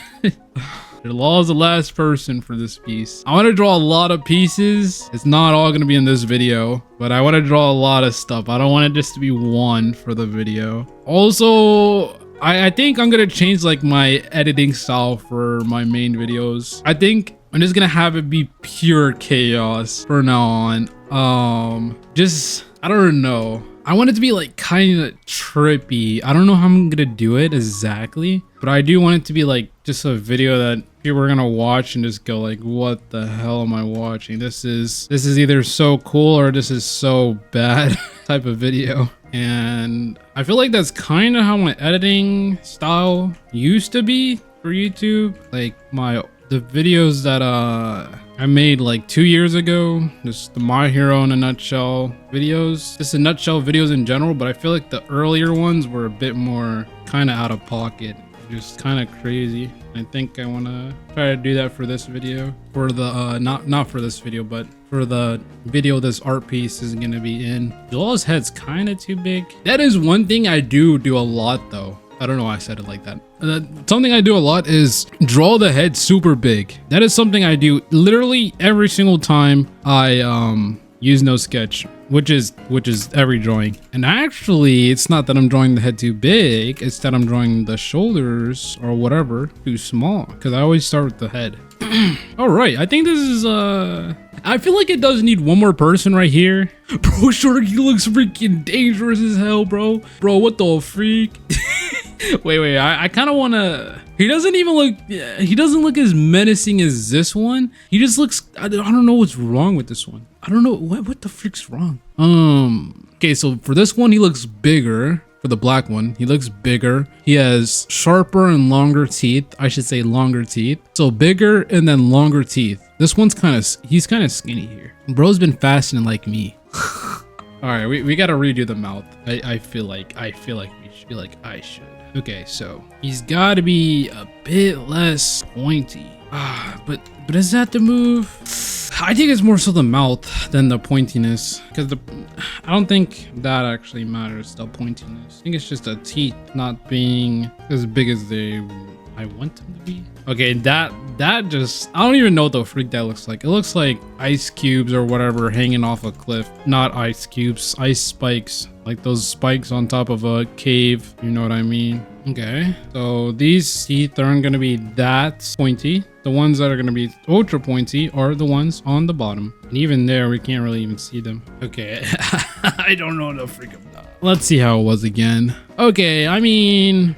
Jalal is the last person for this piece. I want to draw a lot of pieces. It's not all gonna be in this video, but I want to draw a lot of stuff. I don't want it just to be one for the video. Also, I think I'm gonna change like my editing style for my main videos. I think I'm just gonna have it be pure chaos for now on. I don't know. I want it to be like kind of trippy. I don't know how I'm gonna do it exactly, but I do want it to be like just a video that people are gonna watch and just go like, what the hell am I watching? This is either so cool or this is so bad type of video. And I feel like that's kind of how my editing style used to be for YouTube. Like the videos that I made like 2 years ago, just the My Hero in a nutshell videos, just the nutshell videos in general, but I feel like the earlier ones were a bit more kind of out of pocket, just kind of crazy. I think I want to try to do that for this video, for the not for this video, but for the video this art piece is going to be in. Jalal's head's kind of too big. That is one thing I do a lot though. I don't know why I said it like that. Something I do a lot is draw the head super big. That is something I do literally every single time I use no sketch, which is every drawing. And actually, it's not that I'm drawing the head too big, it's that I'm drawing the shoulders or whatever too small, because I always start with the head. All right, I think this is I feel like it does need one more person right here. Bro, Sharky looks freaking dangerous as hell, bro. Bro, what the freak? Wait, I kind of want to. He doesn't look as menacing as this one. He just looks, I don't know what's wrong with this one. I don't know what the freak's wrong. Okay, so for this one he looks bigger. For the black one, he looks bigger. He has sharper and longer teeth. I should say longer teeth. So bigger and then longer teeth. This one's he's kind of skinny here. Bro's been fasting like me. All right, we got to redo the mouth. I feel like I should. Okay, so he's got to be a bit less pointy. But is that the move? I think it's more so the mouth than the pointiness, because I don't think that actually matters, the pointiness. I think it's just the teeth not being as big as I want them to be. Okay, that just, I don't even know what the freak that looks like. It looks like ice cubes or whatever hanging off a cliff. Not ice cubes, ice spikes. Like those spikes on top of a cave, you know what I mean? Okay, so these teeth aren't gonna be that pointy. The ones that are gonna be ultra pointy are the ones on the bottom. And even there, we can't really even see them. Okay, I don't know the freak of that. Let's see how it was again. Okay, I mean,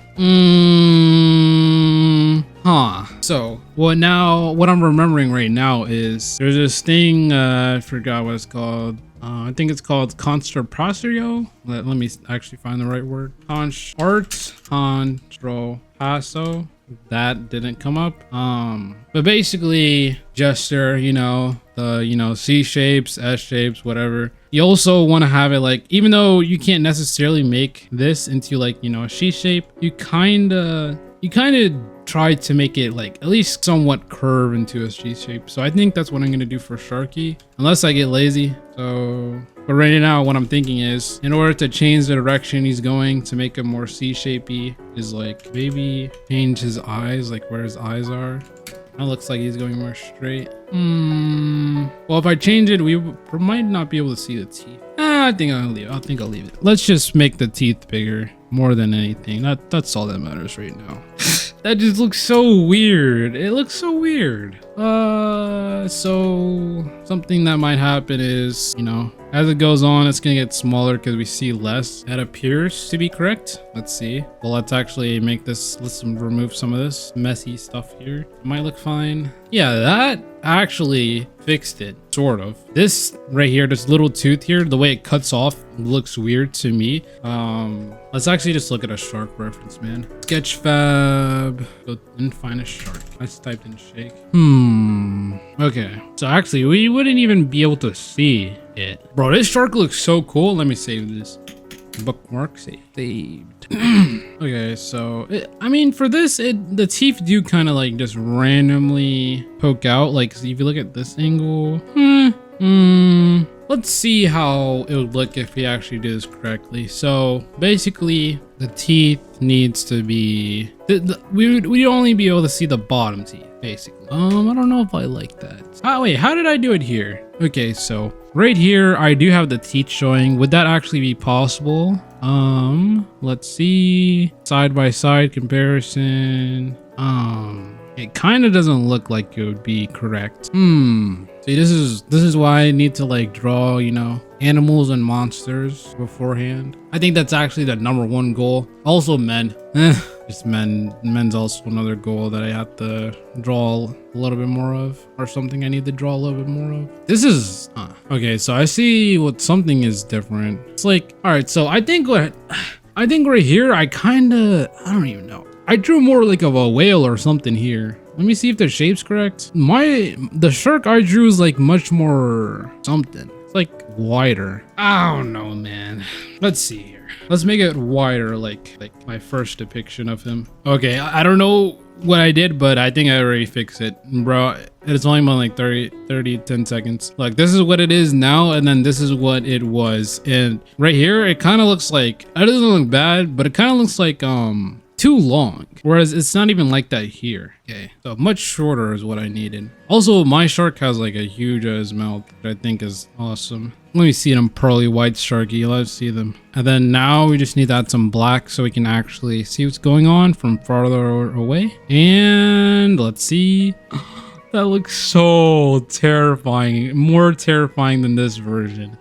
so what I'm remembering right now is there's this thing, I forgot what it's called. I think it's called Constro. Let me actually find the right word. Constro passo. That didn't come up. But basically, gesture, the C shapes, S shapes, whatever. You also want to have it like, even though you can't necessarily make this into like, a C shape, you kind of try to make it like at least somewhat curve into a C shape. So I think that's what I'm gonna do for Sharky, unless I get lazy. So, but right now what I'm thinking is, in order to change the direction he's going to make him more C-shapey, is like maybe change his eyes, like where his eyes are. That looks like he's going more straight. Well, if I change it, we might not be able to see the teeth. I think I'll leave it. I think I'll leave it. Let's just make the teeth bigger more than anything. That's all that matters right now. That just looks so weird. It looks so weird. So something that might happen is, you know, as it goes on, it's gonna get smaller because we see less. That appears to be correct. Let's see. Well, let's actually make this, let's remove some of this messy stuff here. It might look fine. Yeah, that actually fixed it, sort of. This right here, this little tooth here, the way it cuts off looks weird to me. Let's actually just look at a shark reference, man. Sketchfab, go and find a shark. I just typed in shake. Okay, so actually we wouldn't even be able to see it. Bro, this shark looks so cool. Let me save this. Bookmark saved. Okay, so I mean, for this, the teeth do kind of like just randomly poke out. Like, if you look at this angle, let's see how it would look if we actually do this correctly. So basically, the teeth needs to be we'd only be able to see the bottom teeth, basically. I don't know if I like that. Oh wait, how did I do it here? Okay, so right here I do have the teeth showing. Would that actually be possible? Let's see. Side by side comparison. It kind of doesn't look like it would be correct. See, this is why I need to like draw, you know, animals and monsters beforehand. I think that's actually the #1 goal. Also men. Just men's also another goal that I have to draw a little bit more of, or something I need to draw a little bit more of. This is okay, so I see what something is different. It's like, all right, so I think right here I don't even know. I drew more like of a whale or something here. Let me see if the shape's correct. The shark I drew is like much more something. It's like wider. I don't know, man. Let's see here. Let's make it wider, like my first depiction of him. Okay, I don't know what I did, but I think I already fixed it, bro. It's only been like 10 seconds. Like, this is what it is now, and then this is what it was. And right here, it kind of looks like, it doesn't look bad, but it kind of looks like too long, whereas it's not even like that here. Okay, so much shorter is what I needed. Also, my shark has like a huge ass mouth, which I think is awesome. Let me see them pearly white sharky. Let's see them. And then now we just need to add some black so we can actually see what's going on from farther away. And let's see. That looks so terrifying, more terrifying than this version.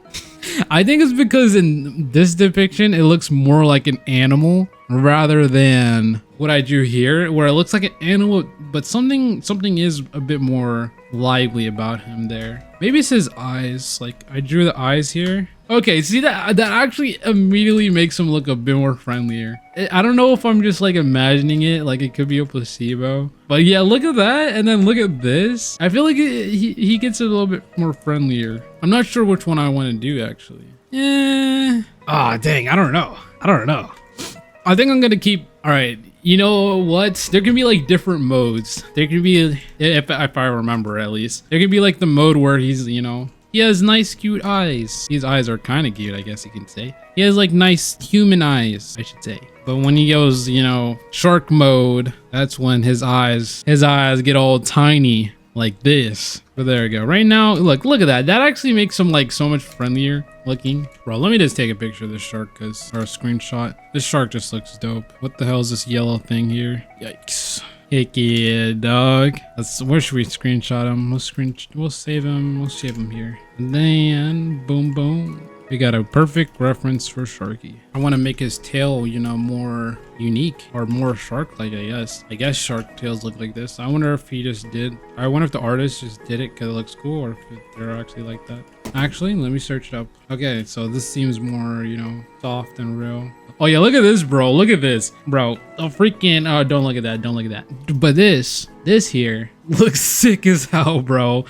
I think it's because in this depiction, it looks more like an animal rather than what I drew here, where it looks like an animal, but something is a bit more lively about him there. Maybe it's his eyes. Like, I drew the eyes here. Okay, see, that actually immediately makes him look a bit more friendlier. I don't know if I'm just like imagining it, like it could be a placebo, but yeah, look at that, and then look at this. I feel like he gets a little bit more friendlier. I'm not sure which one I want to do actually. Dang, I don't know. I think I'm gonna keep. All right, you know what? There can be like different modes. There can be, if I remember at least, there can be like the mode where he's, you know, he has nice cute eyes. His eyes are kind of cute, I guess you can say. He has like nice human eyes, I should say. But when he goes, you know, shark mode, that's when his eyes get all tiny like this. But there we go. Right now, look at that. That actually makes him like so much friendlier looking. Bro, let me just take a picture of this shark, or a screenshot. This shark just looks dope. What the hell is this yellow thing here? Yikes. Heck yeah, dog. Where should we screenshot him? We'll save him. We'll save him here. And then boom, boom. We got a perfect reference for Sharky. I want to make his tail, you know, more unique or more shark-like, I guess. I guess shark tails look like this. I wonder if he just did. I wonder if the artist just did it because it looks cool, or if they're actually like that. Actually, let me search it up. Okay, so this seems more, you know, soft and real. Oh yeah, look at this, bro. Look at this, bro. A freaking, oh, don't look at that. Don't look at that. But this This here looks sick as hell, bro.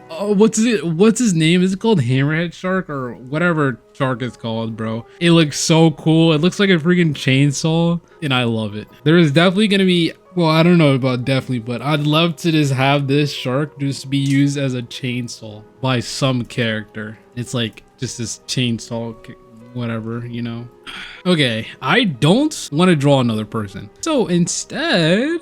Oh, what's his name? Is it called Hammerhead Shark or whatever shark is called, bro? It looks so cool. It looks like a freaking chainsaw, and I love it. There is definitely gonna be, well, I don't know about definitely, but I'd love to just have this shark just be used as a chainsaw by some character. It's like just this chainsaw, whatever, you know. Okay, I don't want to draw another person, so instead,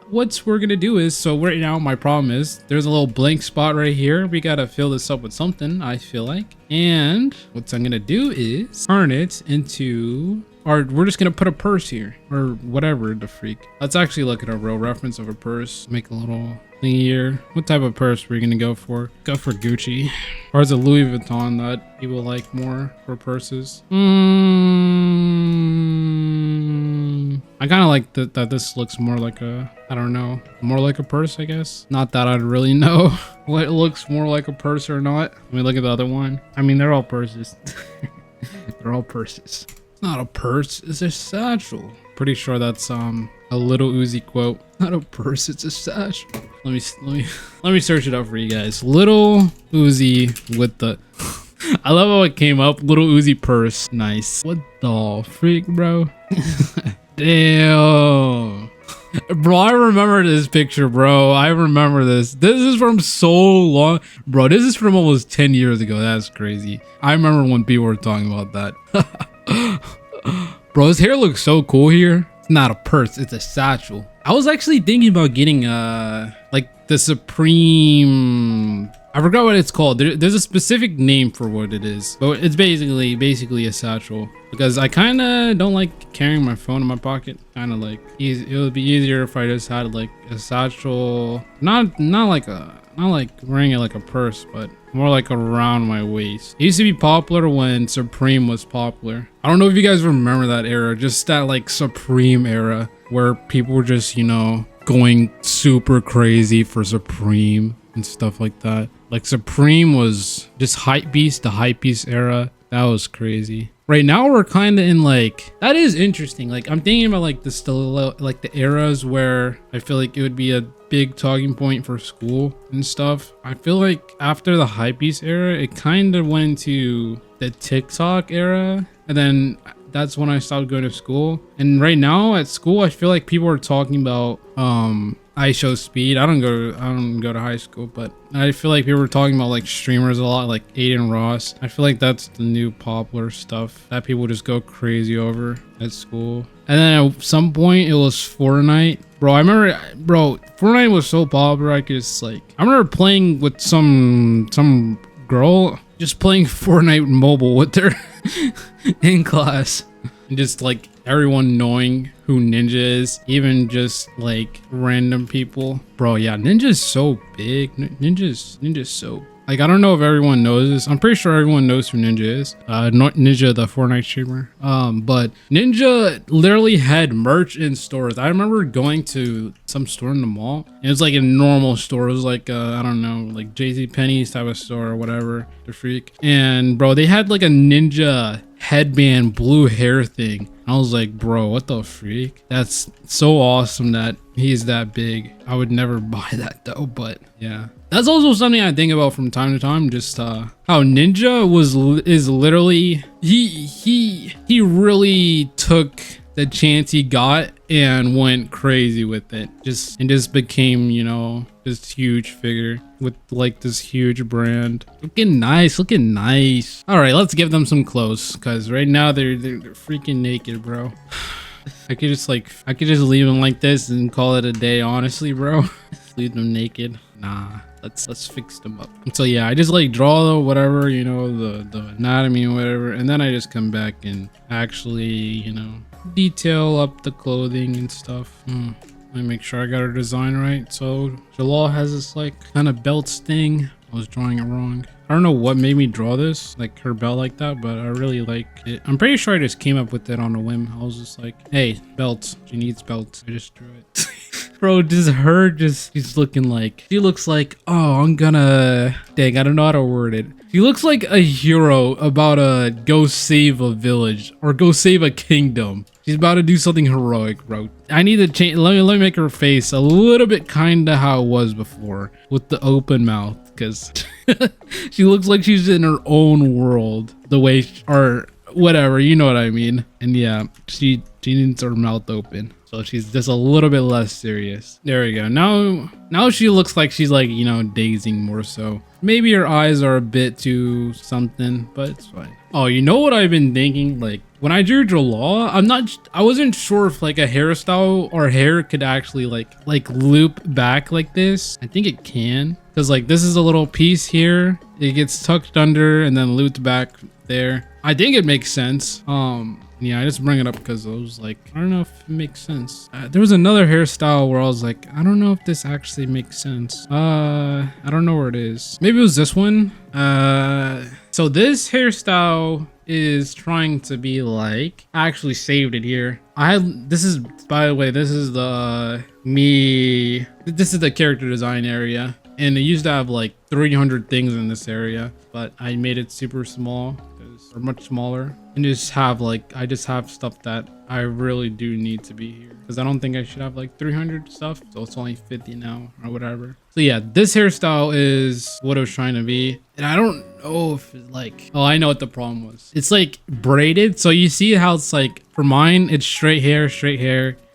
what we're gonna do is, so right now my problem is there's a little blank spot right here. We gotta fill this up with something, I feel like. And what I'm gonna do is turn it into, or we're just gonna put a purse here or whatever the freak. Let's actually look at a real reference of a purse. Make a little thing here. What type of purse we're gonna go for? Go for Gucci, or is it Louis Vuitton that people like more for purses? I kind of like that this looks more like a, I don't know, more like a purse, I guess. Not that I'd really know what looks more like a purse or not. Let me look at the other one. I mean, they're all purses. They're all purses. It's not a purse, it's a satchel. Pretty sure that's a Little Uzi quote. Not a purse, it's a satchel. Let me search it up for you guys. Little Uzi with the I love how it came up. Little Uzi purse. Nice. What the freak, bro? Damn. Bro, I remember this picture, bro. I remember this. This is from so long. Bro, this is from almost 10 years ago. That's crazy. I remember when people were talking about that. Bro, his hair looks so cool here. It's not a purse, it's a satchel. I was actually thinking about getting like the Supreme, I forgot what it's called. There's a specific name for what it is, but it's basically a satchel, because I kind of don't like carrying my phone in my pocket. Kind of like it would be easier if I just had like a satchel, not like wearing it like a purse, but more like around my waist. It used to be popular when Supreme was popular. I don't know if you guys remember that era, just that like Supreme era where people were just, you know, going super crazy for Supreme and stuff like that. Like Supreme was just hypebeast, the hypebeast era. That was crazy. Right now we're kind of in like, that is interesting. Like I'm thinking about like the eras where I feel like it would be a big talking point for school and stuff. I feel like after the hypebeast era, it kind of went into the TikTok era, and then that's when I stopped going to school. And right now at school, I feel like people are talking about I show speed. I don't go to high school, but I feel like people were talking about like streamers a lot, like Aiden Ross. I feel like that's the new popular stuff that people just go crazy over at school. And then at some point it was Fortnite. Bro, I remember, Fortnite was so popular. I remember playing with some girl, just playing Fortnite mobile with her in class. And just like everyone knowing who Ninja is, even just like random people. Bro, yeah, Ninja's so big. Ninja's so, like, I don't know if everyone knows this. I'm pretty sure everyone knows who Ninja is. Ninja, the Fortnite streamer. But Ninja literally had merch in stores. I remember going to some store in the mall. It was like a normal store. It was like, I don't know, like JCPenney's type of store or whatever, the freak. And bro, they had like a Ninja headband, blue hair thing. I was like, bro, what the freak? That's so awesome that he's that big. I would never buy that though, but yeah. That's also something I think about from time to time, just how Ninja is literally, he really took the chance he got and went crazy with it. Just became, you know, this huge figure with like this huge brand. Looking nice. All right, let's give them some clothes, because right now they're freaking naked, bro. I could just leave them like this and call it a day, honestly, bro. Leave them naked. Nah, let's fix them up. So yeah, I just like draw the whatever, you know, the anatomy and whatever, and then I just come back and actually, you know, detail up the clothing and stuff. Let me make sure I got her design right. So Jalal has this like kind of belts thing. I was drawing it wrong. I don't know what made me draw this, like her belt like that, but I really like it. I'm pretty sure I just came up with it on a whim. I was just like, hey, belt. She needs belts. I just drew it. Bro, she's looking like, she looks like, oh, I don't know how to word it. She looks like a hero about to go save a village or go save a kingdom. She's about to do something heroic, bro. I need to change. Let me make her face a little bit kind of how it was before with the open mouth, because she looks like she's in her own world. The way, or whatever, you know what I mean. And yeah, she needs her mouth open, so she's just a little bit less serious. There we go. Now she looks like she's like, you know, dazing more so. Maybe her eyes are a bit too something, but it's fine. Oh, you know what I've been thinking? Like when I drew Jalal, I wasn't sure if like a hairstyle or hair could actually like loop back like this. I think it can, because like this is a little piece here. It gets tucked under and then looped back there. I think it makes sense. Yeah, I just bring it up because I was like, I don't know if it makes sense. There was another hairstyle where I was like, I don't know if this actually makes sense. I don't know where it is. Maybe it was this one. So this hairstyle is trying to be like, I actually saved it here. This is, by the way, this is the this is the character design area. And it used to have like 300 things in this area, but I made it super small, or much smaller, and I just have stuff that I really do need to be here, because I don't think I should have like 300 stuff, so it's only 50 now or whatever. So yeah, this hairstyle is what it was trying to be, and I don't know if it's like, oh, I know what the problem was. It's like braided, so you see how it's like, for mine it's straight hair,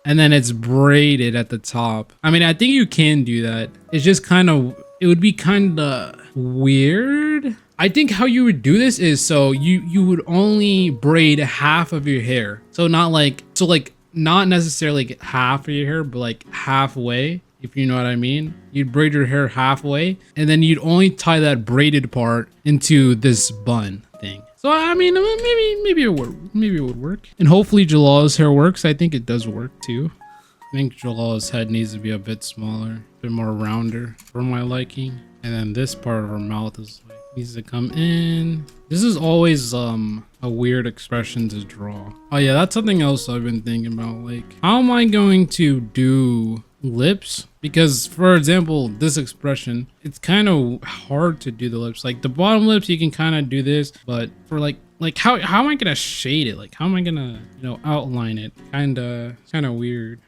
and then it's braided at the top. I mean, I think you can do that. It's just kind of, it would be kind of weird. I think how you would do this is, so you would only braid half of your hair. So not necessarily like half of your hair, but like halfway, if you know what I mean. You'd braid your hair halfway, and then you'd only tie that braided part into this bun thing. So I mean, maybe it would work. And hopefully Jalal's hair works. I think it does work too. I think Jalal's head needs to be a bit smaller, a bit more rounder for my liking. And then this part of her mouth is like, needs to come in. This is always a weird expression to draw. Oh yeah, that's something else I've been thinking about. Like, how am I going to do lips? Because for example, this expression, it's kind of hard to do the lips. Like the bottom lips, you can kind of do this, but for like how am I gonna shade it? Like how am I gonna, you know, outline it? Kind of weird.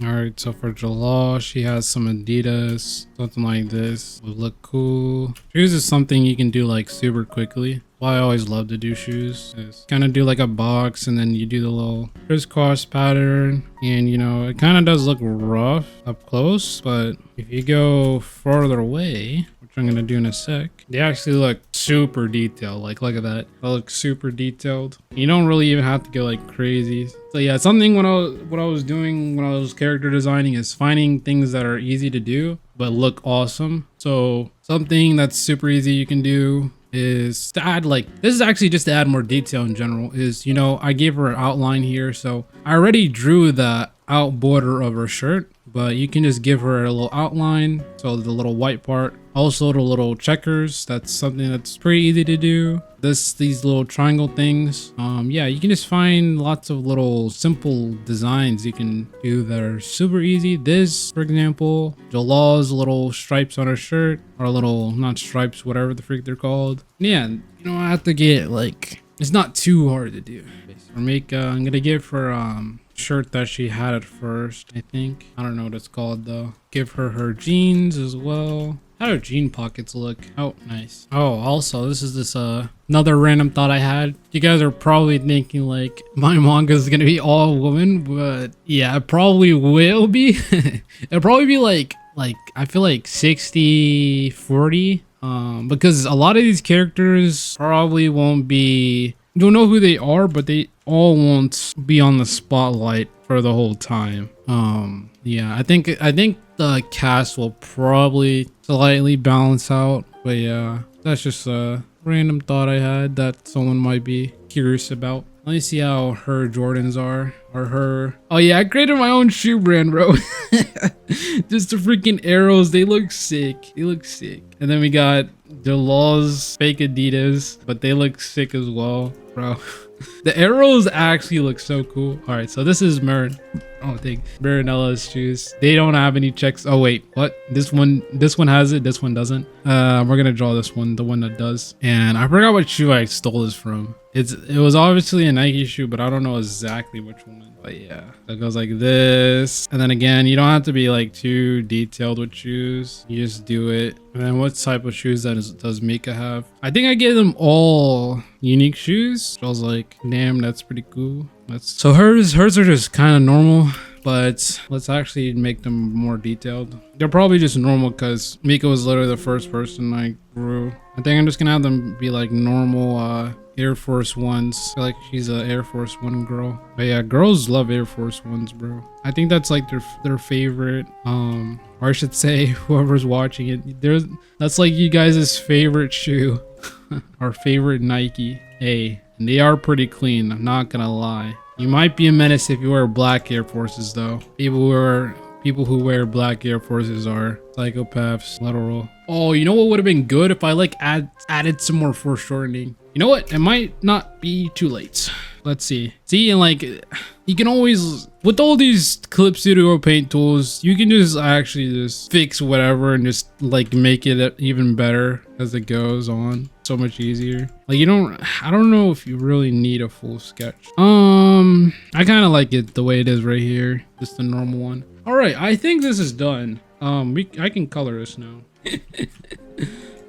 All right, so for Jalal, she has some Adidas, something like this would look cool. Shoes is something you can do like super quickly. Well, I always love to do shoes. Kind of do like a box, and then you do the little crisscross pattern, and you know, it kind of does look rough up close, but if you go farther away, which I'm gonna do in a sec, they actually look super detailed. Like, look at that. They look super detailed. You don't really even have to go like crazy. So yeah, something what I was doing when I was character designing is finding things that are easy to do but look awesome. So something that's super easy you can do is to add, like, this is actually just to add more detail in general, is, you know, I gave her an outline here, so I already drew the out border of her shirt, but you can just give her a little outline. So the little white part, also the little checkers, that's something that's pretty easy to do. These little triangle things, yeah, you can just find lots of little simple designs you can do that are super easy. This, for example, Jalal's little stripes on her shirt, or little, not stripes, whatever the freak they're called. Yeah, you know, I have to get, like, it's not too hard to do. For Mika, I'm gonna give her shirt that she had at first, I think. I don't know what it's called though. Give her jeans as well. How do jean pockets look? Oh, nice. Oh, also, this is another random thought I had. You guys are probably thinking like my manga is gonna be all women, but yeah, it probably will be. It'll probably be like I feel like 60-40, because a lot of these characters probably won't be, you don't know who they are, but they all won't be on the spotlight for the whole time. Yeah, I think the cast will probably slightly balance out, but yeah, that's just a random thought I had that someone might be curious about. Let me see how her Jordans are, or her. Oh yeah, I created my own shoe brand, bro. Just the freaking arrows, they look sick. They look sick. And then we got Jalal's fake Adidas, but they look sick as well, bro. The arrows actually look so cool. All right, so this is Mern. don't think Barinella's shoes. They don't have any checks. Oh wait, what? This one has it. This one doesn't. We're gonna draw this one, the one that does. And I forgot what shoe I stole this from. It was obviously a Nike shoe, but I don't know exactly which one. But yeah, it goes like this. And then again, you don't have to be like too detailed with shoes. You just do it. And then what type of shoes does Mika have? I think I gave them all unique shoes. So I was like, damn, that's pretty cool. So hers are just kind of normal, but let's actually make them more detailed. They're probably just normal because Mika was literally the first person I grew. I think I'm just gonna have them be like normal Air Force Ones. I feel like she's a Air Force One girl. But yeah, girls love Air Force Ones, bro. I think that's like their favorite, or I should say whoever's watching it, that's like you guys' favorite shoe. Our favorite Nike. Hey, and they are pretty clean, I'm not gonna lie. You might be a menace if you wear black Air Forces though. People who wear black Air Forces are psychopaths, literal. Oh, you know what would have been good if I like added some more foreshortening? You know what? It might not be too late. Let's see. See, and like, you can always, with all these Clip Studio Paint tools, you can just actually just fix whatever and just like make it even better as it goes on. So much easier. Like I don't know if you really need a full sketch. I kind of like it the way it is right here. Just the normal one. All right, I think this is done. I can color this now.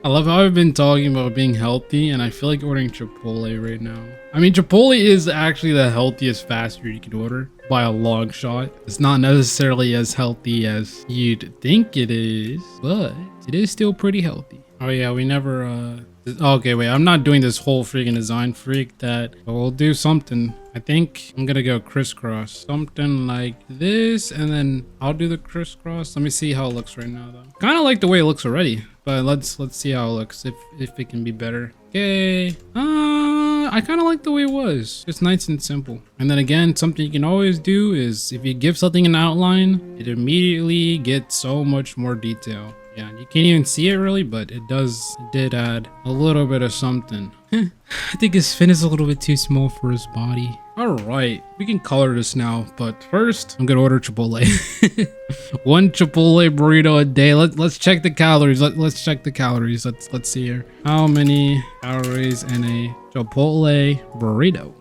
I love how I've been talking about being healthy, and I feel like ordering Chipotle right now. I mean, Chipotle is actually the healthiest fast food you can order by a long shot. It's not necessarily as healthy as you'd think it is, but it is still pretty healthy. Oh yeah, we never okay, wait, I'm not doing this whole freaking design freak that, but we'll do something. I think I'm gonna go crisscross, something like this, and then I'll do the crisscross. Let me see how it looks right now though. Kind of like the way it looks already, but let's see how it looks, if it can be better. Okay, I kind of like the way it was, just nice and simple. And then again, something you can always do is if you give something an outline, it immediately gets so much more detail. Yeah, you can't even see it really, but it did add a little bit of something. I think his fin is a little bit too small for his body. All right, we can color this now, but first I'm gonna order Chipotle. One Chipotle burrito a day. Let's check the calories. Let's check the calories. Let's see here. How many calories in a Chipotle burrito?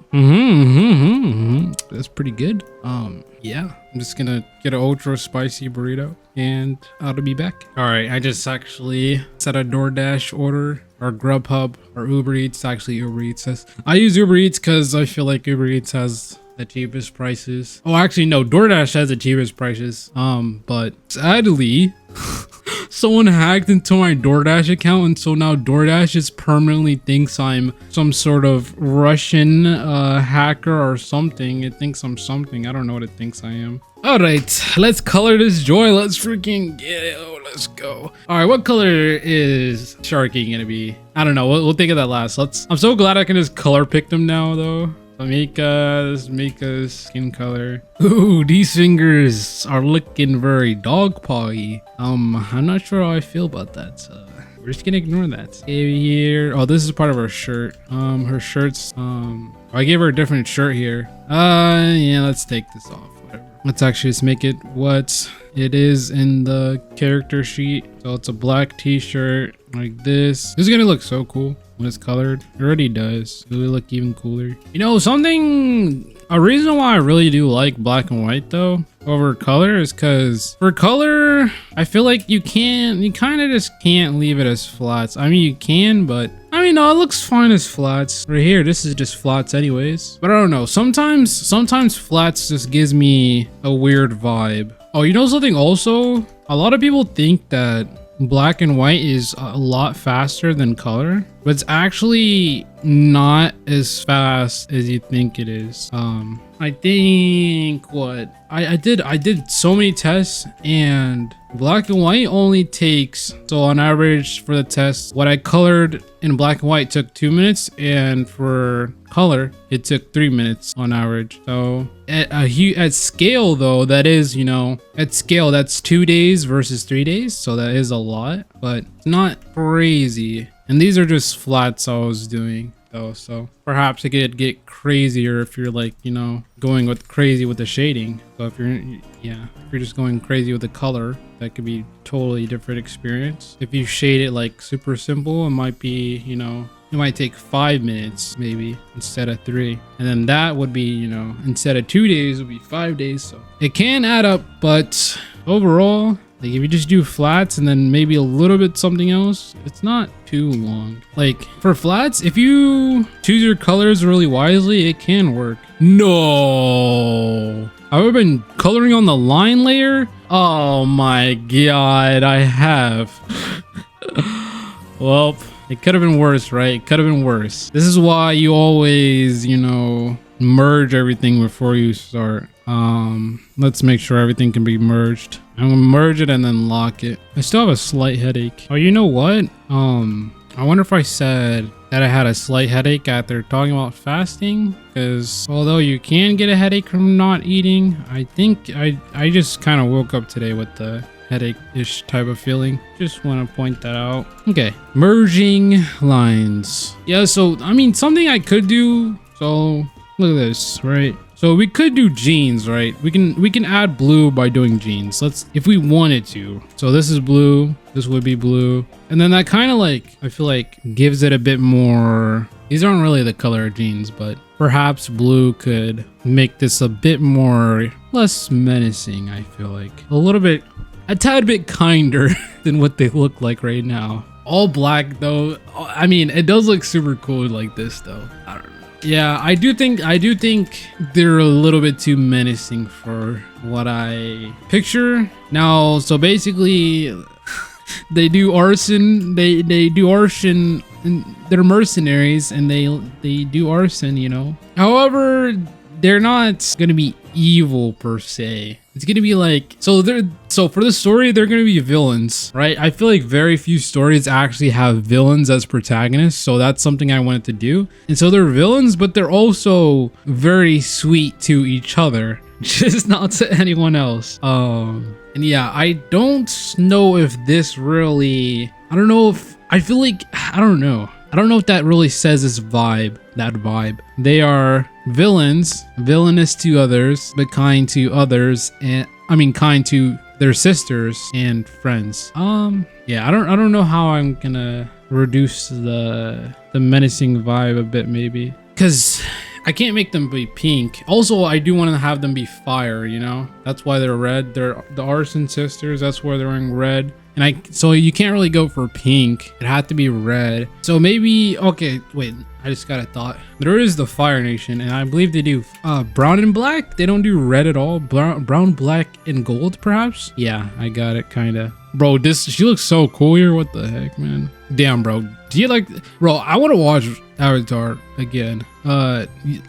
That's pretty good. Yeah, I'm just gonna get an ultra spicy burrito and I'll be back. All right, I just actually set a DoorDash order, or Grubhub, or Uber Eats. Actually, Uber Eats says. I use Uber Eats because I feel like Uber Eats has the cheapest prices. Oh, actually, no, DoorDash has the cheapest prices. But sadly, someone hacked into my DoorDash account, and so now DoorDash just permanently thinks I'm some sort of Russian hacker or something. It thinks I'm something. I don't know what it thinks I am. All right, let's color this joy. Let's freaking get it. Oh, let's go. All right, what color is Sharky gonna be? I don't know. We'll think of that last. I'm so glad I can just color pick them now, though. This is Mika's skin color. Ooh, these fingers are looking very dog paw-y. I'm not sure how I feel about that, so we're just gonna ignore that. Here, oh, this is part of her shirt. Her shirt's, I gave her a different shirt here. Yeah, let's take this off, whatever. Let's actually just make it what it is in the character sheet. So it's a black t-shirt like this. This is gonna look so cool when it's colored. It already does. It will look even cooler. You know, a reason why I really do like black and white though over color is because for color, I feel like you kind of just can't leave it as flats. I mean, you can, but I mean, no, it looks fine as flats. Right here, this is just flats anyways. But I don't know, sometimes flats just gives me a weird vibe. Oh, you know something also? A lot of people think that black and white is a lot faster than color, but it's actually not as fast as you think it is. I think what I did so many tests, and black and white only takes, so on average for the test, what I colored in black and white took 2 minutes, and for color it took 3 minutes on average. So at scale though, that is, you know, at scale that's 2 days versus 3 days, so that is a lot, but it's not crazy. And these are just flats I was doing. though, so perhaps it could get crazier if you're like, you know, going with crazy with the shading. So if you're, yeah, if you're just going crazy with the color, that could be totally different experience. If you shade it like super simple, it might be, you know, it might take 5 minutes maybe instead of 3, and then that would be, you know, instead of 2 days, it would be 5 days. So it can add up, but overall, like if you just do flats and then maybe a little bit something else, it's not too long. Like for flats, if you choose your colors really wisely, it can work. No, have I been coloring on the line layer? Oh my god, I have. Well, it could have been worse, right? It could have been worse. This is why you always, you know, merge everything before you start. Let's make sure everything can be merged. I'm gonna merge it and then lock it. I still have a slight headache. Oh, you know what? I wonder if I said that I had a slight headache after talking about fasting, because although you can get a headache from not eating, I think I just kind of woke up today with the headache-ish type of feeling. Just want to point that out. Okay, merging lines. Yeah, so I mean, something I could do. So look at this, right? So we could do jeans, right? We can add blue by doing jeans. Let's, if we wanted to. So this is blue, this would be blue, and then that kind of like, I feel like gives it a bit more. These aren't really the color of jeans, but perhaps blue could make this a bit more, less menacing. I feel like a tad bit kinder than what they look like right now. All black though. I mean, it does look super cool like this though. I don't know. Yeah, I do think they're a little bit too menacing for what I picture. Now, so basically they do arson, they do arson, and they're mercenaries and they do arson, you know. However, they're not gonna be evil per se. It's gonna be like, so for the story, they're gonna be villains, right? I feel like very few stories actually have villains as protagonists, so that's something I wanted to do. And so they're villains, but they're also very sweet to each other, just not to anyone else. And yeah, I don't know if this really, I don't know if, I feel like, I don't know if that really says this vibe, that vibe. They are villains, villainous to others, but kind to others, and I mean kind to their sisters and friends. Yeah, I don't know how I'm gonna reduce the menacing vibe a bit, maybe, because I can't make them be pink. Also, I do want to have them be fire, you know? That's why they're red. They're the Arson sisters, that's why they're wearing red. And so you can't really go for pink. It had to be red. So maybe, okay, wait, I just got a thought. There is the Fire Nation, and I believe they do brown and black. They don't do red at all. Brown, black, and gold, perhaps? Yeah, I got it, kinda. Bro, she looks so cool here. What the heck, man? Damn, bro. Do you like, bro, I want to watch Avatar again.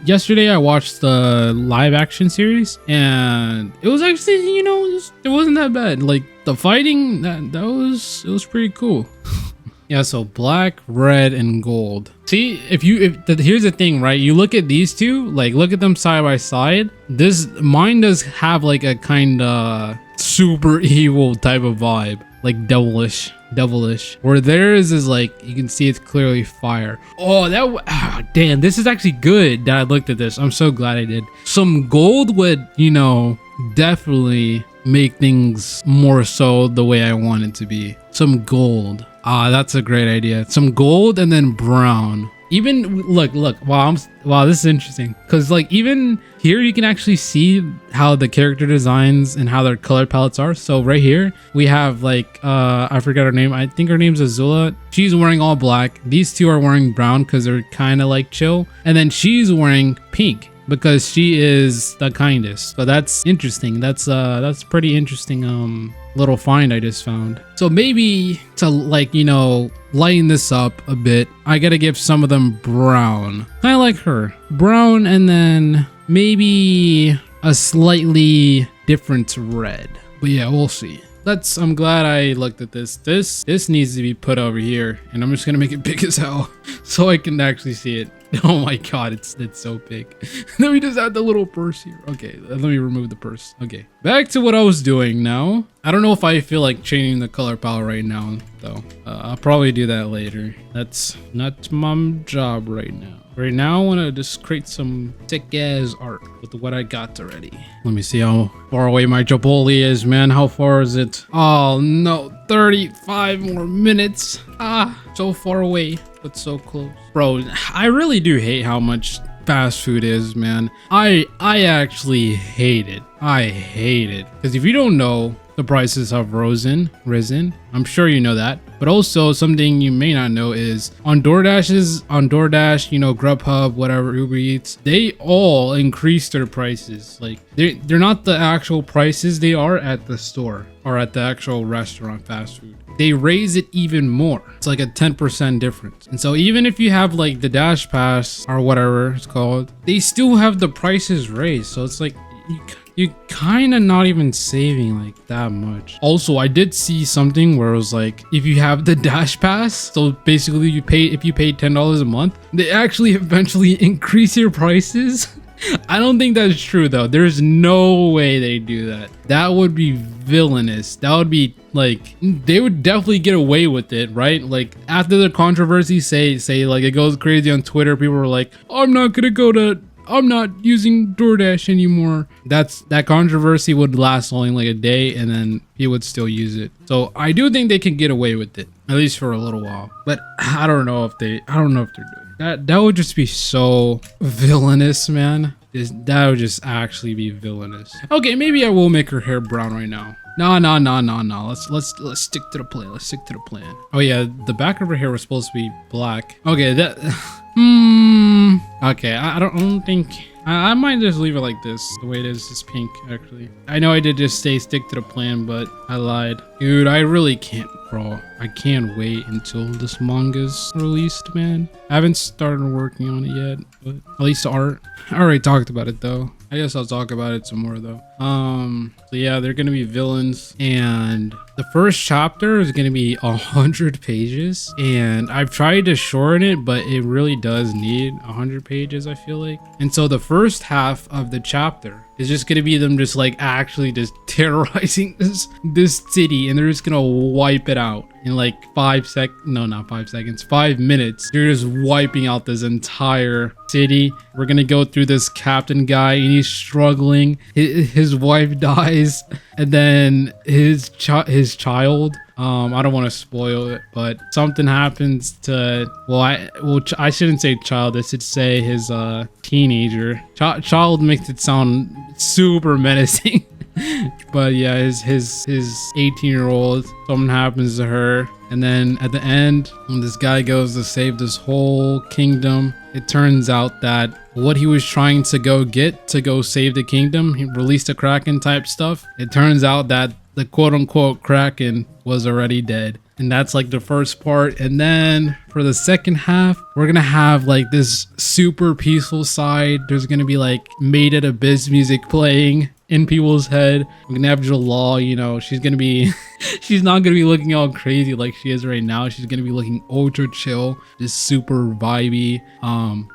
Yesterday I watched the live action series, and it was actually, you know, it wasn't that bad. Like the fighting, it was pretty cool. Yeah, so black, red, and gold. See, here's the thing, right? You look at these two, like look at them side by side. Mine does have like a kind of super evil type of vibe, like devilish. Where theirs is like, you can see it's clearly fire. Oh, damn, this is actually good that I looked at this. I'm so glad I did. Some gold would, you know, definitely make things more so the way I want it to be. Some gold. That's a great idea. Some gold and then brown. Even look, wow, this is interesting, because like even here you can actually see how the character designs and how their color palettes are. So right here we have like I forgot her name. I think her name's Azula. She's wearing all black. These two are wearing brown because they're kind of like chill, and then she's wearing pink because she is the kindest. So that's interesting. That's pretty interesting little find I just found. So maybe to, like, you know, lighten this up a bit, I gotta give some of them brown, kind of like her, brown, and then maybe a slightly different red. But yeah, we'll see. I'm glad I looked at this. This needs to be put over here, and I'm just gonna make it big as hell so I can actually see it. Oh my god, it's so big. Then we just add the little purse here. Okay, let me remove the purse. Okay, back to what I was doing now. I don't know if I feel like changing the color palette right now, though. I'll probably do that later. That's not my job right now. Right now, I want to just create some sick-ass art with what I got already. Let me see how far away my Chipotle is, man. How far is it? Oh, no. 35 more minutes. Ah, so far away, but so close. Bro, I really do hate how much fast food is, man. I actually hate it. I hate it. Because if you don't know, the prices have risen. I'm sure you know that. But also something you may not know is on DoorDash, you know, Grubhub, whatever, Uber Eats, they all increase their prices. Like they're not the actual prices they are at the store or at the actual restaurant fast food. They raise it even more. It's like a 10% difference. And so even if you have like the Dash Pass or whatever it's called, they still have the prices raised. So it's like you're kind of not even saving like that much. Also, I did see something where it was like, if you have the Dash Pass, so basically if you pay $10 a month, they actually eventually increase your prices. I don't think that's true though. There's no way they do that. That would be villainous. That would be like, they would definitely get away with it, right? Like after the controversy, say like it goes crazy on Twitter, people were like, I'm not using DoorDash anymore. That controversy would last only like a day and then he would still use it. So I do think they can get away with it, at least for a little while. But I don't know if they're doing that. That would just be so villainous, man. That would just actually be villainous. Okay, maybe I will make her hair brown right now. No. Let's stick to the plan. Oh yeah, the back of her hair was supposed to be black. Okay, that okay, I don't think I might just leave it like this. The way it is pink actually. I know I did just say stick to the plan, but I lied. Dude, I really can't, bro. I can't wait until this manga's released, man. I haven't started working on it yet, but at least the art. I already talked about it though. I guess I'll talk about it some more though. So yeah, they're gonna be villains, and the first chapter is gonna be 100 pages, and I've tried to shorten it, but it really does need 100 pages, I feel like. And so the first half of the chapter is just gonna be them just like actually just terrorizing this city, and they're just gonna wipe it out in like 5 minutes. They're just wiping out this entire city. We're gonna go through this captain guy, and he's struggling. His wife dies, and then his child. I don't want to spoil it, but something happens to, I shouldn't say child. I should say his teenager. Child makes it sound super menacing. But yeah, his 18-year-old, something happens to her, and then at the end, when this guy goes to save this whole kingdom, it turns out that what he was trying to go save the kingdom, he released a Kraken type stuff. It turns out that the quote-unquote Kraken was already dead. And that's like the first part. And then for the second half, we're gonna have like this super peaceful side. There's gonna be like Made in Abyss music playing in people's head. We're gonna have Jalal, you know, she's gonna be she's not gonna be looking all crazy like she is right now. She's gonna be looking ultra chill, just super vibey.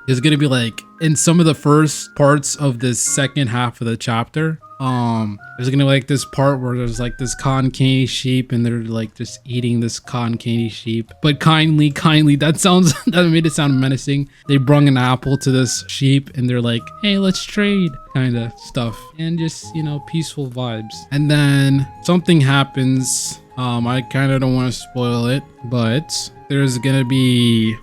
There's gonna be like, in some of the first parts of this second half of the chapter, there's gonna be like this part where there's like this cotton candy sheep, and they're like just eating this cotton candy sheep, but kindly, that made it sound menacing. They brung an apple to this sheep, and they're like, hey, let's trade, kind of stuff, and just, you know, peaceful vibes. And then something happens. I kind of don't want to spoil it, but there's gonna be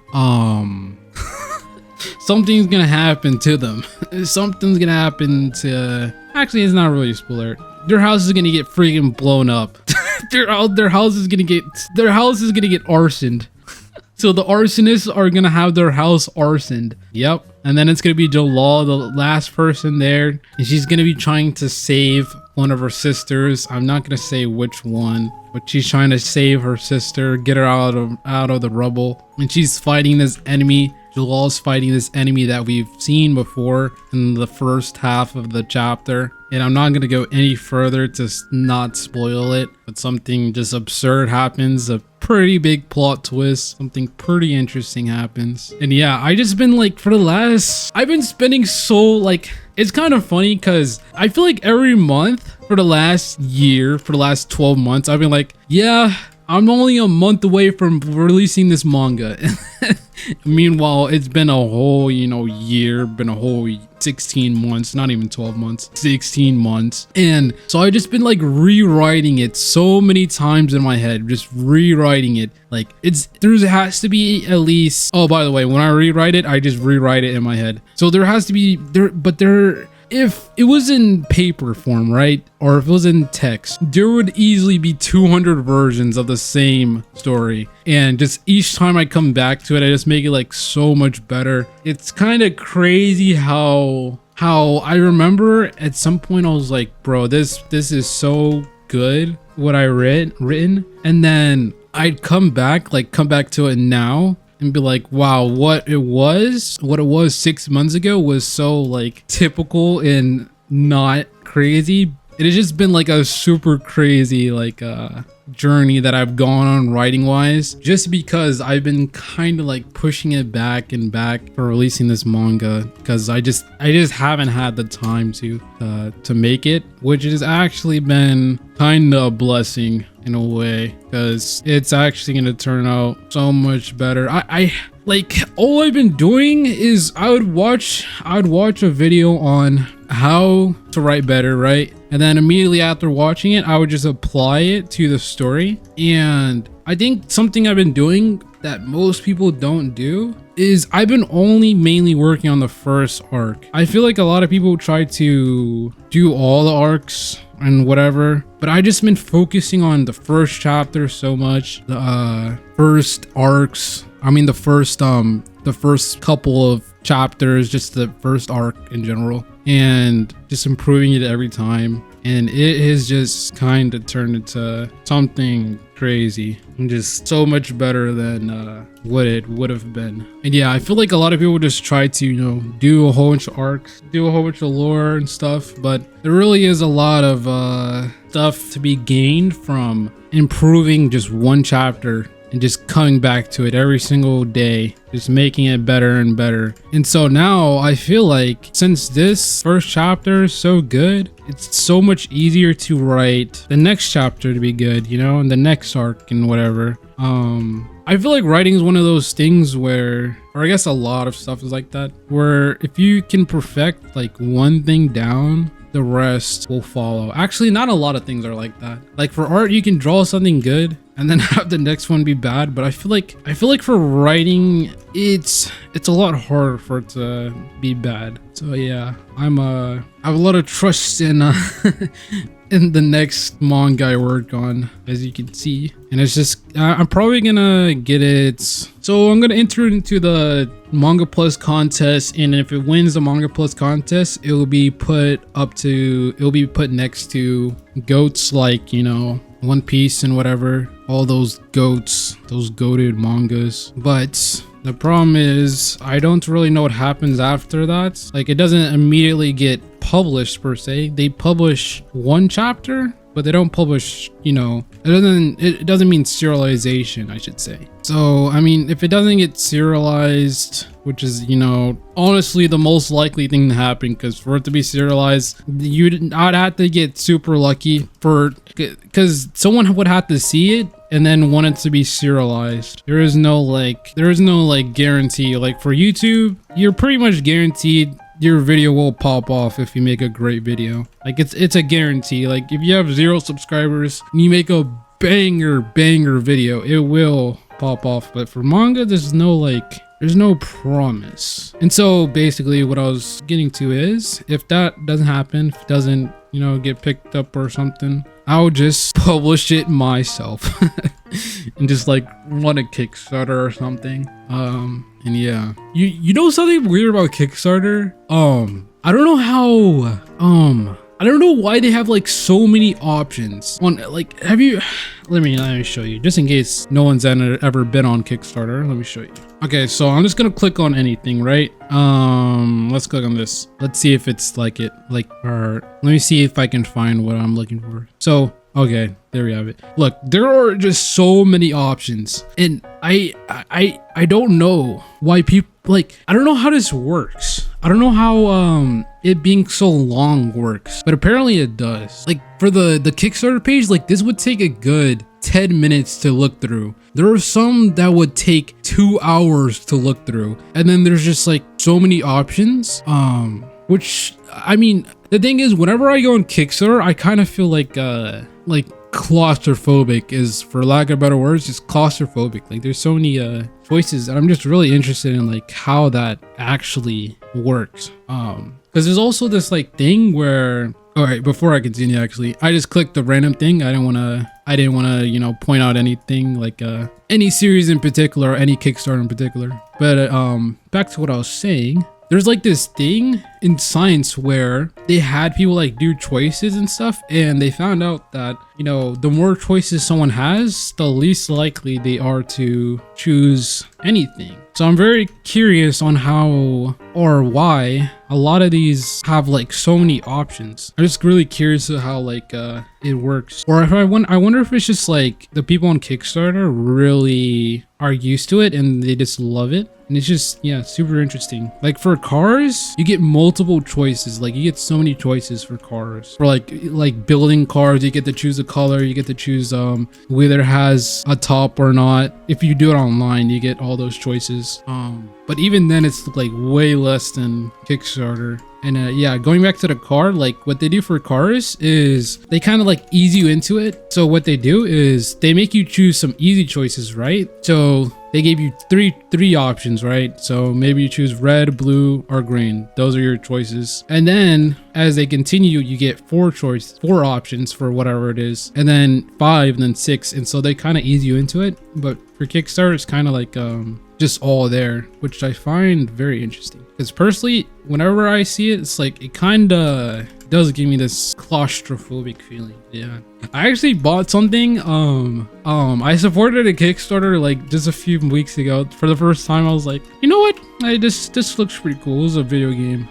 something's gonna happen to them. Something's gonna happen to, actually, it's not really a spoiler. Their house is gonna get freaking blown up. their house is gonna get arsoned. So the arsonists are gonna have their house arsoned. Yep. And then it's gonna be Jalal, the last person there, and she's gonna be trying to save one of her sisters. I'm not gonna say which one, but she's trying to save her sister, get her out of the rubble, and she's fighting this enemy. Jalal's fighting this enemy that we've seen before in the first half of the chapter. And I'm not going to go any further to not spoil it, but something just absurd happens. pretty big plot twist. Something pretty interesting happens. And yeah, I just been like I've been spending so like, it's kind of funny because I feel like every month for the last year, for the last 12 months, I've been like, yeah, I'm only a month away from releasing this manga. Meanwhile, it's been a whole, year, been a whole 16 months, not even 12 months, 16 months. And so I just been like rewriting it so many times in my head, just rewriting it. Like there has to be at least, oh, by the way, when I rewrite it, I just rewrite it in my head. So there has to be if it was in paper form, right? Or if it was in text, there would easily be 200 versions of the same story. And just each time I come back to it, I just make it like so much better. It's kind of crazy how I remember at some point I was like, bro, this is so good what I written. And then I'd come back to it now and be like, wow, what it was 6 months ago was so like typical and not crazy. It has just been like a super crazy like journey that I've gone on writing wise, just because I've been kind of like pushing it back and back for releasing this manga, because I just haven't had the time to make it, which has actually been kind of a blessing in a way, because it's actually going to turn out so much better. I like, all I've been doing is I would watch a video on how to write better, right? And then immediately after watching it, I would just apply it to the story. And I think something I've been doing that most people don't do is I've been mainly working on the first arc. I feel like a lot of people try to do all the arcs and whatever, but I just been focusing on the first chapter so much, the first arcs. I mean, the first couple of chapters, just the first arc in general, and just improving it every time. And it has just kind of turned into something crazy and just so much better than what it would have been. And yeah, I feel like a lot of people just try to, do a whole bunch of arcs, do a whole bunch of lore and stuff, but there really is a lot of stuff to be gained from improving just one chapter and just coming back to it every single day, just making it better and better. And so now I feel like since this first chapter is so good, it's so much easier to write the next chapter to be good, and the next arc and whatever. I feel like writing is one of those things where, or I guess a lot of stuff is like that, where if you can perfect like one thing down, the rest will follow. Actually, not a lot of things are like that. Like for art, you can draw something good and then have the next one be bad, but I feel like for writing, it's a lot harder for it to be bad. So yeah, I have a lot of trust in in the next manga I work on, as you can see. And it's just, I'm probably gonna get it. So I'm gonna enter it into the Manga Plus contest, and if it wins the Manga Plus contest, it will be put next to goats like, One Piece and whatever, all those goats, those goated mangas. But the problem is I don't really know what happens after that. Like, it doesn't immediately get published per se. They publish one chapter, but they don't publish, it doesn't mean serialization, I should say. So, I mean, if it doesn't get serialized, which is, honestly the most likely thing to happen, because for it to be serialized, I'd have to get super lucky because someone would have to see it and then want it to be serialized. There is no guarantee. Like for YouTube, you're pretty much guaranteed your video will pop off if you make a great video. Like it's a guarantee. Like if you have 0 subscribers and you make a banger video, it will pop off. But for manga, there's no promise. And so basically what I was getting to is, if that doesn't happen, if it doesn't, get picked up or something, I'll just publish it myself and just like run a Kickstarter or something. And yeah, you know something weird about Kickstarter? I don't know how, I don't know why they have like so many options on, like, let me show you, just in case no one's ever been on Kickstarter. Let me show you. Okay, so I'm just gonna click on anything, right? Let's click on this. Let's see if it's or let me see if I can find what I'm looking for. So Okay, there we have it. Look, there are just so many options, and I don't know why people like. I don't know how this works. I don't know how it being so long works, but apparently it does. Like for the Kickstarter page, like this would take a good 10 minutes to look through. There are some that would take 2 hours to look through, and then there's just like so many options. Which I mean, the thing is, whenever I go on Kickstarter, I kind of feel like claustrophobic, is for lack of better words, just claustrophobic. Like there's so many choices, and I'm just really interested in like how that actually works. Because there's also this like thing where, all right, before I continue, actually, I just clicked the random thing. I didn't want to, you know, point out anything like any series in particular or any Kickstarter in particular. But back to what I was saying. There's like this thing in science where they had people like do choices and stuff, and they found out that, you know, the more choices someone has, the least likely they are to choose anything. So I'm very curious on how or why a lot of these have like so many options. I'm just really curious of how like it works, or if I wonder if it's just like the people on Kickstarter really are used to it and they just love it. And it's just, yeah, super interesting. Like for cars, you get multiple choices. Like you get so many choices for cars. For like building cars, you get to choose a color. You get to choose whether it has a top or not. If you do it online, you get all those choices. But even then, it's like way less than Kickstarter. And yeah, going back to the car, like what they do for cars is they kind of like ease you into it. So what they do is they make you choose some easy choices, right? So they gave you three options, right? So maybe you choose red, blue, or green. Those are your choices. And then as they continue, you get four options for whatever it is, and then 5, and then 6. And so they kind of ease you into it. But for Kickstarter, it's kind of like just all there, which I find very interesting. Because personally, whenever I see it, it's like it kind of does give me this claustrophobic feeling. Yeah, I actually bought something. I supported a Kickstarter like just a few weeks ago. For the first time, I was like, you know what? This looks pretty cool. It was a video game.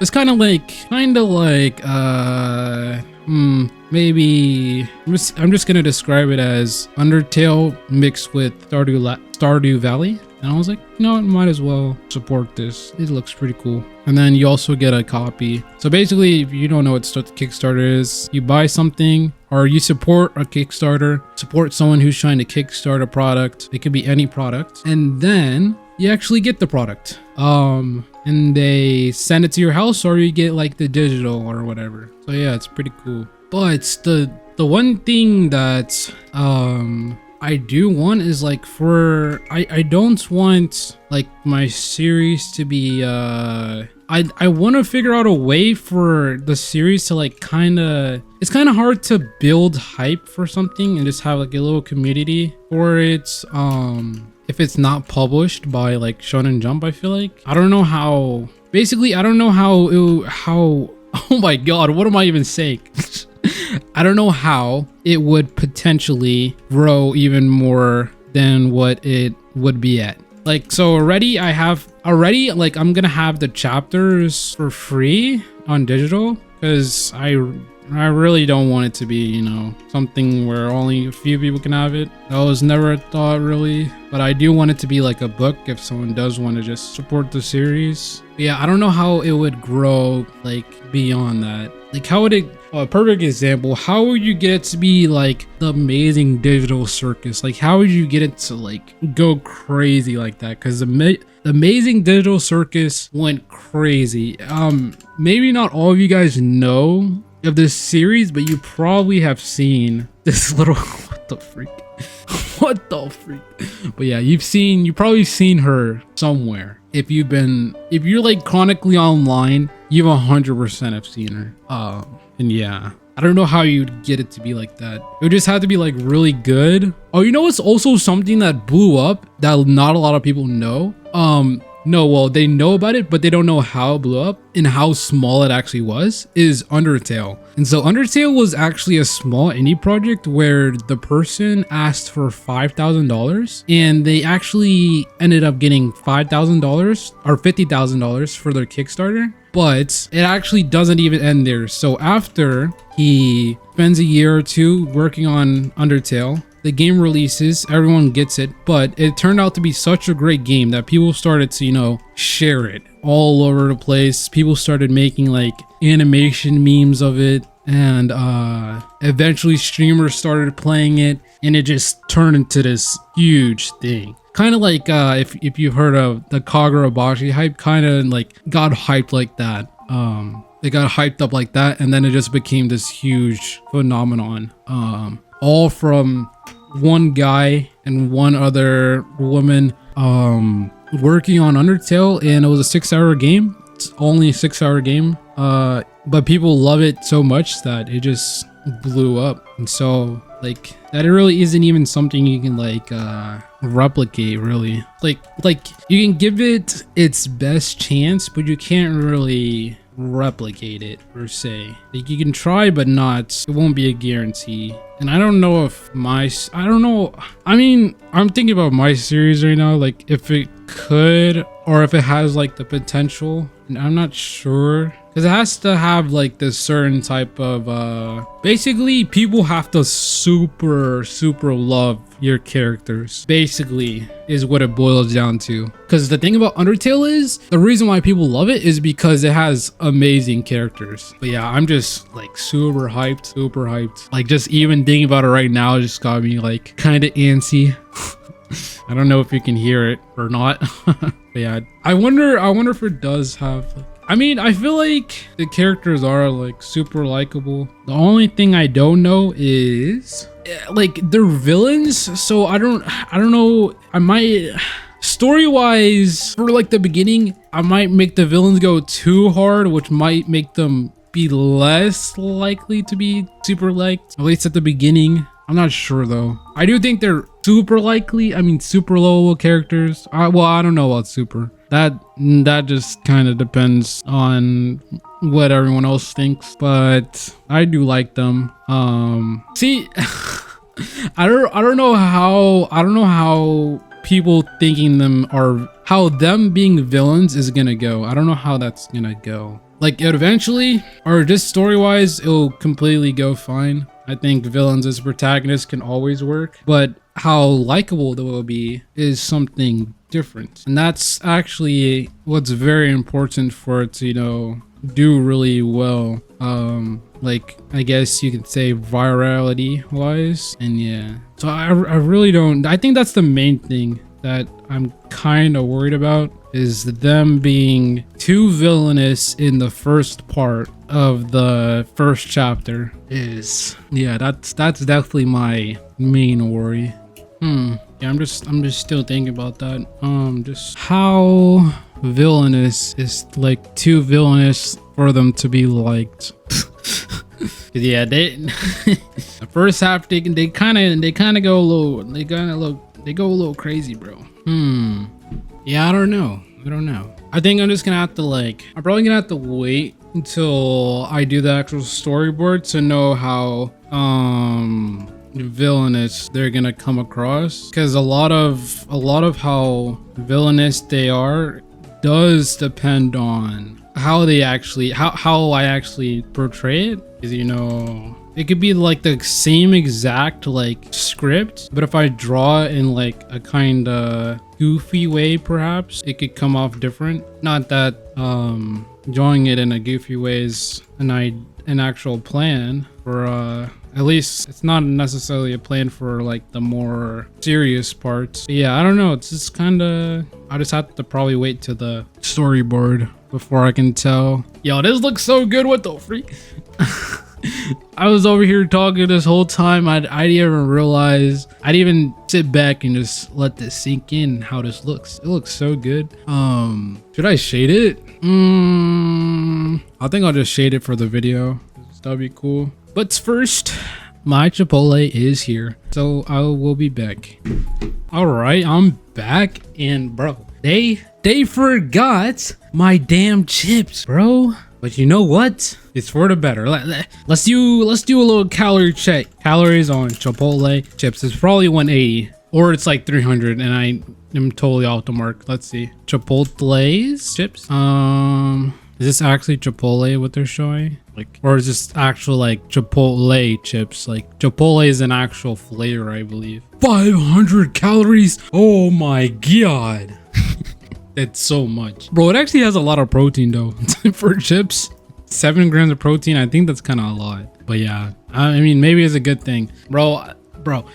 It's kind of like maybe I'm just gonna describe it as Undertale mixed with Stardew Valley. And I was like, you know what, might as well support this. It looks pretty cool. And then you also get a copy. So basically, if you don't know what Kickstarter is, you buy something or you support a Kickstarter, support someone who's trying to kickstart a product. It could be any product. And then you actually get the product. And they send it to your house, or you get like the digital or whatever. So yeah, it's pretty cool. But the one thing that I do want is like I don't want like my series to be I want to figure out a way for the series to like it's kind of hard to build hype for something and just have like a little community for it if it's not published by like Shonen Jump. I feel like I don't know how oh my god, what am I even saying? I don't know how it would potentially grow even more than what it would be at. Like, so already like I'm gonna have the chapters for free on digital because I really don't want it to be, you know, something where only a few people can have it. That was never a thought really, but I do want it to be like a book if someone does want to just support the series. But yeah, I don't know how it would grow like beyond that. Like how would it, a perfect example, how would you get it to be like the Amazing Digital Circus? Like how would you get it to like go crazy like that? Because the Amazing Digital Circus went crazy. Maybe not all of you guys know of this series, but you probably have seen this little what the freak but yeah, you've probably seen her somewhere. If you're like chronically online, you've 100% have seen her. And yeah, I don't know how you'd get it to be like that. It would just have to be like really good. Oh, you know what's also something that blew up that not a lot of people know? No, well, they know about it, but they don't know how it blew up and how small it actually was, is Undertale. And so Undertale was actually a small indie project where the person asked for $5,000 and they actually ended up getting $5,000 or $50,000 for their Kickstarter. but it actually doesn't even end there. So after he spends a year or two working on Undertale, the game releases, everyone gets it, but it turned out to be such a great game that people started to, you know, share it all over the place. People started making like animation memes of it, and eventually streamers started playing it, and it just turned into this huge thing. Kind of like if you heard of the Kagurabashi hype, kind of like got hyped like that. It got hyped up like that, and then it just became this huge phenomenon. All from one guy and one other woman working on Undertale, and it was a 6-hour game. It's only a 6-hour game, but people love it so much that it just blew up. And so like that it really isn't even something you can like replicate, really. Like you can give it its best chance, but you can't really replicate it per se. Like you can try, but not, it won't be a guarantee. And I don't know if I don't know, I mean, I'm thinking about my series right now, like if it could, or if it has like the potential, and I'm not sure, because it has to have like this certain type of basically people have to super love your characters, basically, is what it boils down to. Because the thing about Undertale is, the reason why people love it is because it has amazing characters. But yeah, I'm just like super hyped. Like just even thinking about it right now just got me like kind of antsy. I don't know if you can hear it or not. But yeah, I wonder if it does have, I mean, I feel like the characters are like super likable. The only thing I don't know is like they're villains, so I don't know. I might, story wise, for like the beginning, I might make the villains go too hard, which might make them be less likely to be super liked, at least at the beginning. I'm not sure though. I do think they're super likely, I mean super lovable characters. Well, I don't know about super. That just kind of depends on what everyone else thinks, but I do like them. See, I don't know how people thinking them are, how them being villains is gonna go. I don't know how that's gonna go. Like it eventually, or just story wise, it'll completely go fine. I think villains as protagonists can always work, but how likable they will be is something different. And that's actually what's very important for it to, you know, do really well. Like I guess you could say virality wise. And yeah, so I really don't, I think that's the main thing that I'm kind of worried about, is them being too villainous in the first part of the first chapter. Is, yeah, that's definitely my main worry. Yeah, I'm just still thinking about that. Just how villainous is like too villainous for them to be liked. Yeah, they the first half they kind of go a little crazy, bro. Yeah, I don't know. I think I'm just gonna have to I'm probably gonna have to wait until I do the actual storyboard to know how villainous they're gonna come across, because a lot of how villainous they are does depend on how they actually, how I actually portray it. Is, you know, it could be like the same exact like script, but if I draw it in like a kind of goofy way, perhaps it could come off different. Not that drawing it in a goofy way is an actual plan for at least it's not necessarily a plan for like the more serious parts. But yeah, I don't know, it's just kind of, I just have to probably wait to the storyboard before I can tell. Yo, this looks so good, what the freak. I was over here talking this whole time. I didn't even realize, I didn't even sit back and just let this sink in how this looks. It looks so good. Should I shade it? I think I'll just shade it for the video. That'd be cool. But first, my Chipotle is here, so I will be back. All right, I'm back, and bro, they forgot my damn chips, bro. But you know what? It's for the better. Let's do a little calorie check. Calories on Chipotle chips. It's probably 180, or it's like 300, and I am totally off the mark. Let's see. Chipotle's chips. Is this actually Chipotle what they're showing? Like, or is this actual like Chipotle chips? Like Chipotle is an actual flavor, I believe. 500 calories. Oh my god. That's so much, bro. It actually has a lot of protein though. For chips, 7 grams of protein. I think that's kind of a lot, but yeah, I mean, maybe it's a good thing, bro.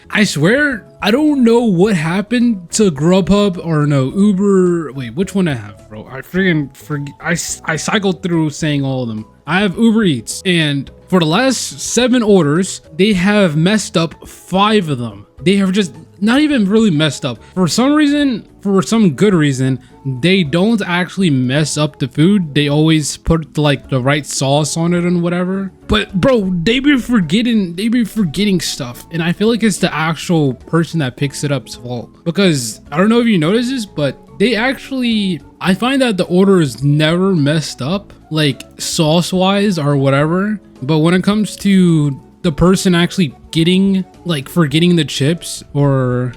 I swear I don't know what happened to Grubhub or no Uber. Wait, which one I have, bro? I freaking forget. I cycled through saying all of them. I have Uber Eats, and for the last 7 orders, they have messed up 5 of them. They have just not even really messed up. For some reason, for some good reason, they don't actually mess up the food. They always put like the right sauce on it and whatever. But bro, they be forgetting stuff. And I feel like it's the actual person that picks it up's fault. Because I don't know if you notice this, but they actually, I find that the order is never messed up, like sauce wise or whatever. But when it comes to the person actually getting, like, forgetting the chips or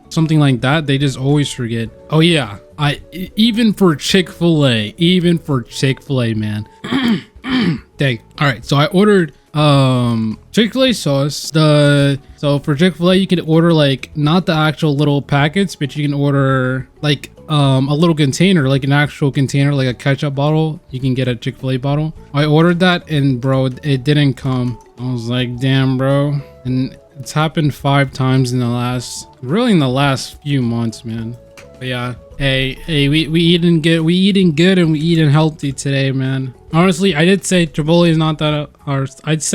something like that, they just always forget. Oh yeah, even for Chick-fil-A, man. Dang. All right, so I ordered Chick-fil-A sauce. So for Chick-fil-A, you can order like not the actual little packets, but you can order like a little container, like an actual container, like a ketchup bottle. You can get a Chick-fil-A bottle. I ordered that, and bro, it didn't come. I was like, damn, bro. And it's happened 5 times in the last few months, man. But yeah, hey, we eating good, and we eating healthy today, man. Honestly, I did say Chipotle is not that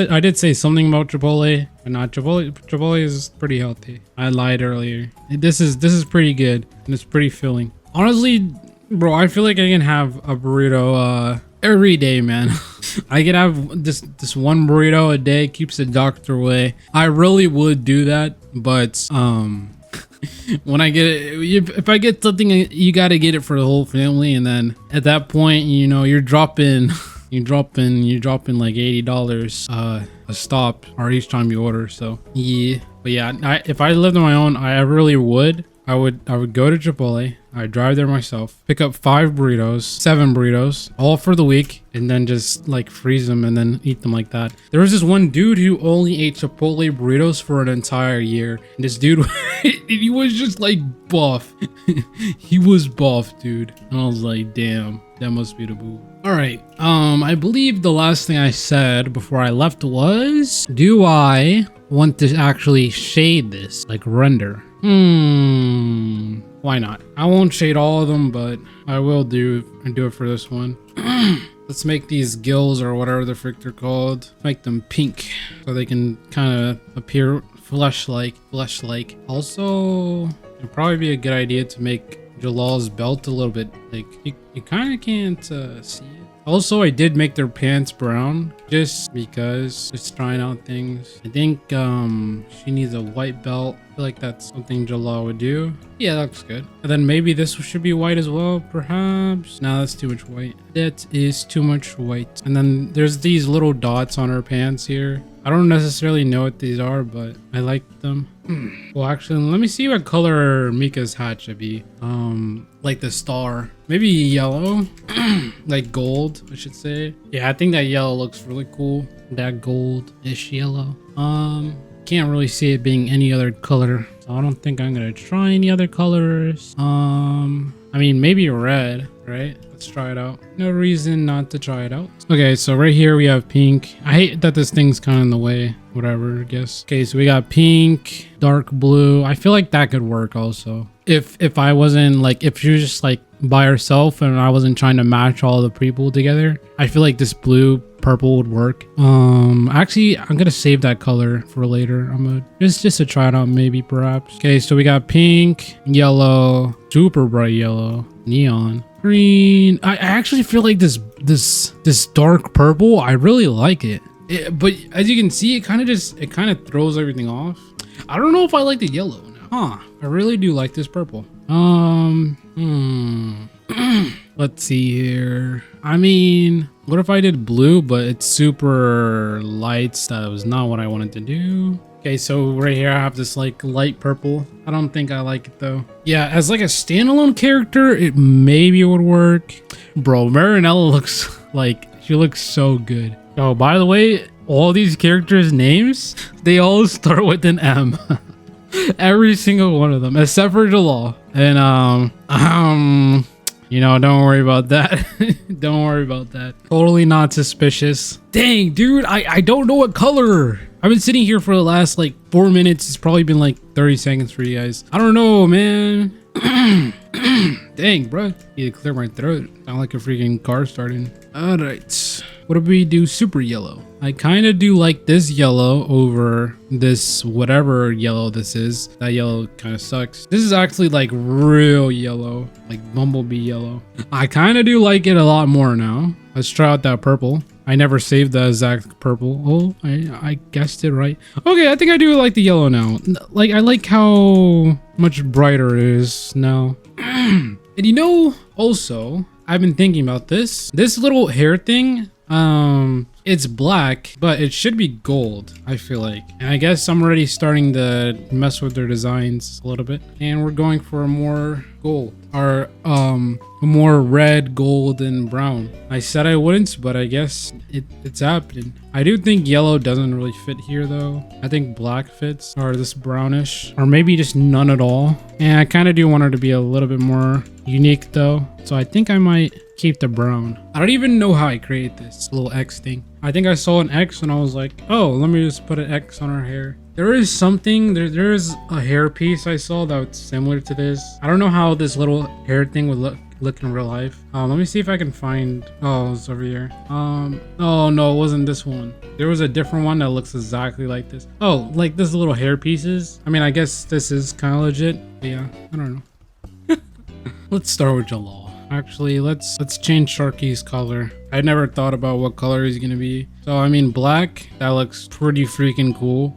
I did say something about Chipotle, but not Chipotle. Chipotle is pretty healthy. I lied earlier. This is pretty good, and it's pretty filling. Honestly, bro, I feel like I can have a burrito every day, man. I could have this one burrito a day, keeps the doctor away. I really would do that, but when I get it, if I get something, you got to get it for the whole family, and then at that point, you know, you're dropping like $80 a stop or each time you order. So yeah, but yeah, if I lived on my own, I really would. I would go to Chipotle. I'd drive there myself, pick up 7 burritos, all for the week, and then just like freeze them and then eat them like that. There was this one dude who only ate Chipotle burritos for an entire year. And this dude, he was just like buff. He was buff, dude. And I was like, damn, that must be the boo. All right. I believe the last thing I said before I left was, do I want to actually shade this, like render? Why not? I won't shade all of them, but I will do it for this one. Let's make these gills or whatever the frick they're called, make them pink so they can kind of appear flesh-like. Also, it'd probably be a good idea to make Jalal's belt a little bit, like, you kind of can't see it. Also, I did make their pants brown just because, just trying out things. I think she needs a white belt. I feel like that's something Jalal would do. Yeah, that looks good. And then maybe this should be white as well, perhaps. No, that's too much white. That is too much white. And then there's these little dots on her pants here. I don't necessarily know what these are, but I like them. Well, actually, let me see what color Mika's hat should be. Like the star. Maybe yellow. Like gold, I should say. Yeah, I think that yellow looks really cool. That gold-ish yellow. Can't really see it being any other color. So I don't think I'm gonna try any other colors. I mean, maybe red, right? Let's try it out. No reason not to try it out. Okay, so right here we have pink. I hate that this thing's kind of in the way. Whatever, I guess. Okay, so we got pink, dark blue. I feel like that could work also. If I wasn't like, if she was just like by herself and I wasn't trying to match all the people together, I feel like this blue purple would work. Actually, I'm gonna save that color for later. I'm gonna just to try it out, maybe, perhaps. Okay, so we got pink, yellow, super bright yellow, neon, green. I actually feel like this dark purple, I really like it. But as you can see, it kind of throws everything off. I don't know if I like the yellow now. Huh, I really do like this purple. Let's see here. I mean, what if I did blue, but it's super light? That was not what I wanted to do. Okay, so right here I have this like light purple. I don't think I like it though. Yeah, as like a standalone character, it maybe would work. Bro, Marinella looks like, she looks so good. Oh, by the way, all these characters' names, they all start with an M. Every single one of them, except for Jalal. And you know, don't worry about that. Don't worry about that. Totally not suspicious. Dang, dude, I don't know what color. I've been sitting here for the last like 4 minutes. It's probably been like 30 seconds for you guys. I don't know, man. Dang, bro. Need to clear my throat. Sound like a freaking car starting. All right. What if we do super yellow? I kind of do like this yellow over this whatever yellow this is. That yellow kind of sucks. This is actually like real yellow, like bumblebee yellow. I kind of do like it a lot more now. Let's try out that purple. I never saved the exact purple. Oh, I guessed it right. Okay, I think I do like the yellow now. Like, I like how much brighter it is now. And you know, also, I've been thinking about this. This little hair thing, it's black, but it should be gold, I feel like. And I guess I'm already starting to mess with their designs a little bit. And we're going for a more gold, or a more red, gold, and brown. I said I wouldn't, but I guess it's happening. I do think yellow doesn't really fit here though. I think black fits, or this brownish, or maybe just none at all. And I kind of do want her to be a little bit more unique though. So I think I might keep the brown. I don't even know how I create this little X thing. I think I saw an X and I was like, oh, let me just put an X on her hair. There is something, there is a hair piece I saw that's similar to this. I don't know how this little hair thing would look in real life. Let me see if I can find, oh, it's over here. Oh no, it wasn't this one. There was a different one that looks exactly like this. Oh, like this little hair pieces. I mean, I guess this is kind of legit, but yeah, I don't know. Let's start with Jalal. Actually, let's change Sharky's color. I never thought about what color he's gonna be. So I mean, black, that looks pretty freaking cool.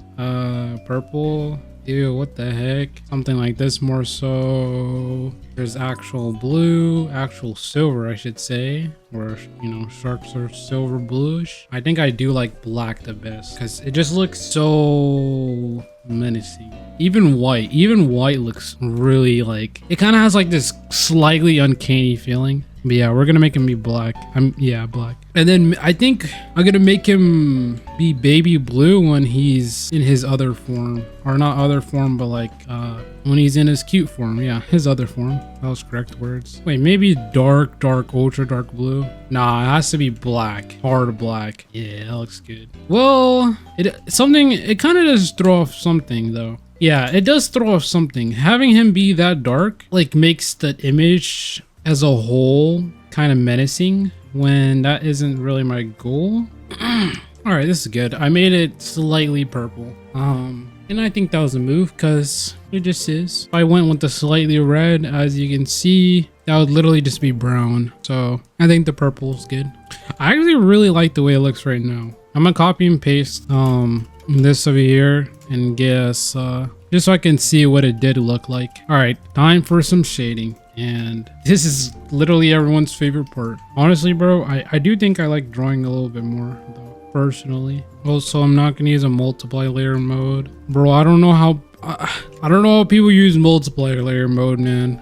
Purple, ew, what the heck? Something like this more so. There's actual blue, actual silver, I should say, or you know, sharks are silver bluish. I think I do like black the best because it just looks so menacing. Even white looks really like, it kind of has like this slightly uncanny feeling. But yeah, we're gonna make him be black. Yeah, black. And then I think I'm gonna make him be baby blue when he's in his other form, or not other form, but like when he's in his cute form. Yeah, his other form. That was correct words. Wait, maybe dark, ultra dark blue. Nah, it has to be black, hard black. Yeah, that looks good. Well, it kind of does throw off something though. Yeah, it does throw off something. Having him be that dark like makes the image as a whole kind of menacing when that isn't really my goal. All right, this is good. I made it slightly purple. And I think that was a move because it just is. If I went with the slightly red, as you can see, that would literally just be brown. So I think the purple is good. I actually really like the way it looks right now. I'm gonna copy and paste this over here and guess just so I can see what it did look like. All right, time for some shading. And this is literally everyone's favorite part. Honestly, bro, I do think I like drawing a little bit more though, personally. Also, I'm not gonna use a multiply layer mode. Bro, I don't know how people use multiplier layer mode, man.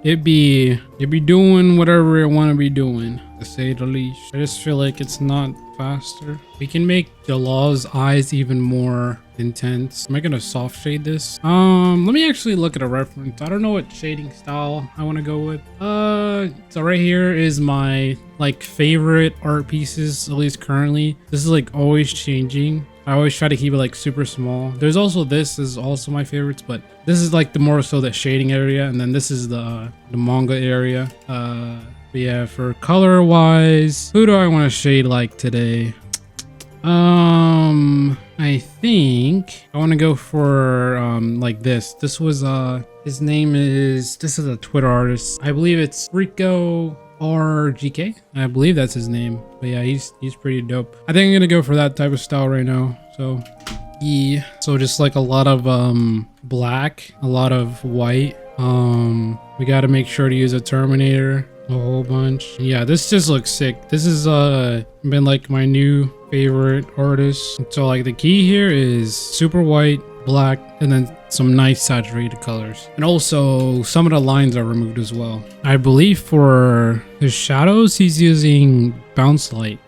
It be doing whatever it want to be doing, to say the least. I just feel like it's not faster. We can make Jalal's eyes even more intense. Am I gonna soft shade this? Let me actually look at a reference. I don't know what shading style I want to go with. So right here is my like favorite art pieces, at least currently. This is like always changing. I always try to keep it like super small. There's also this is also my favorites, but this is like the more so the shading area, and then this is the manga area. But yeah, for color wise, who do I want to shade like today? I think I want to go for like this. This was his name is, this is a Twitter artist. I believe it's Rico RGK. I believe that's his name. But yeah, he's pretty dope. I think I'm gonna go for that type of style right now. So yeah, so just like a lot of black, a lot of white. We got to make sure to use a Terminator. a whole bunch. Yeah, this just looks sick. This is been like my new favorite artist. So like the key here is super white, black, and then some nice saturated colors. And also some of the lines are removed as well. I believe for the shadows he's using bounce light.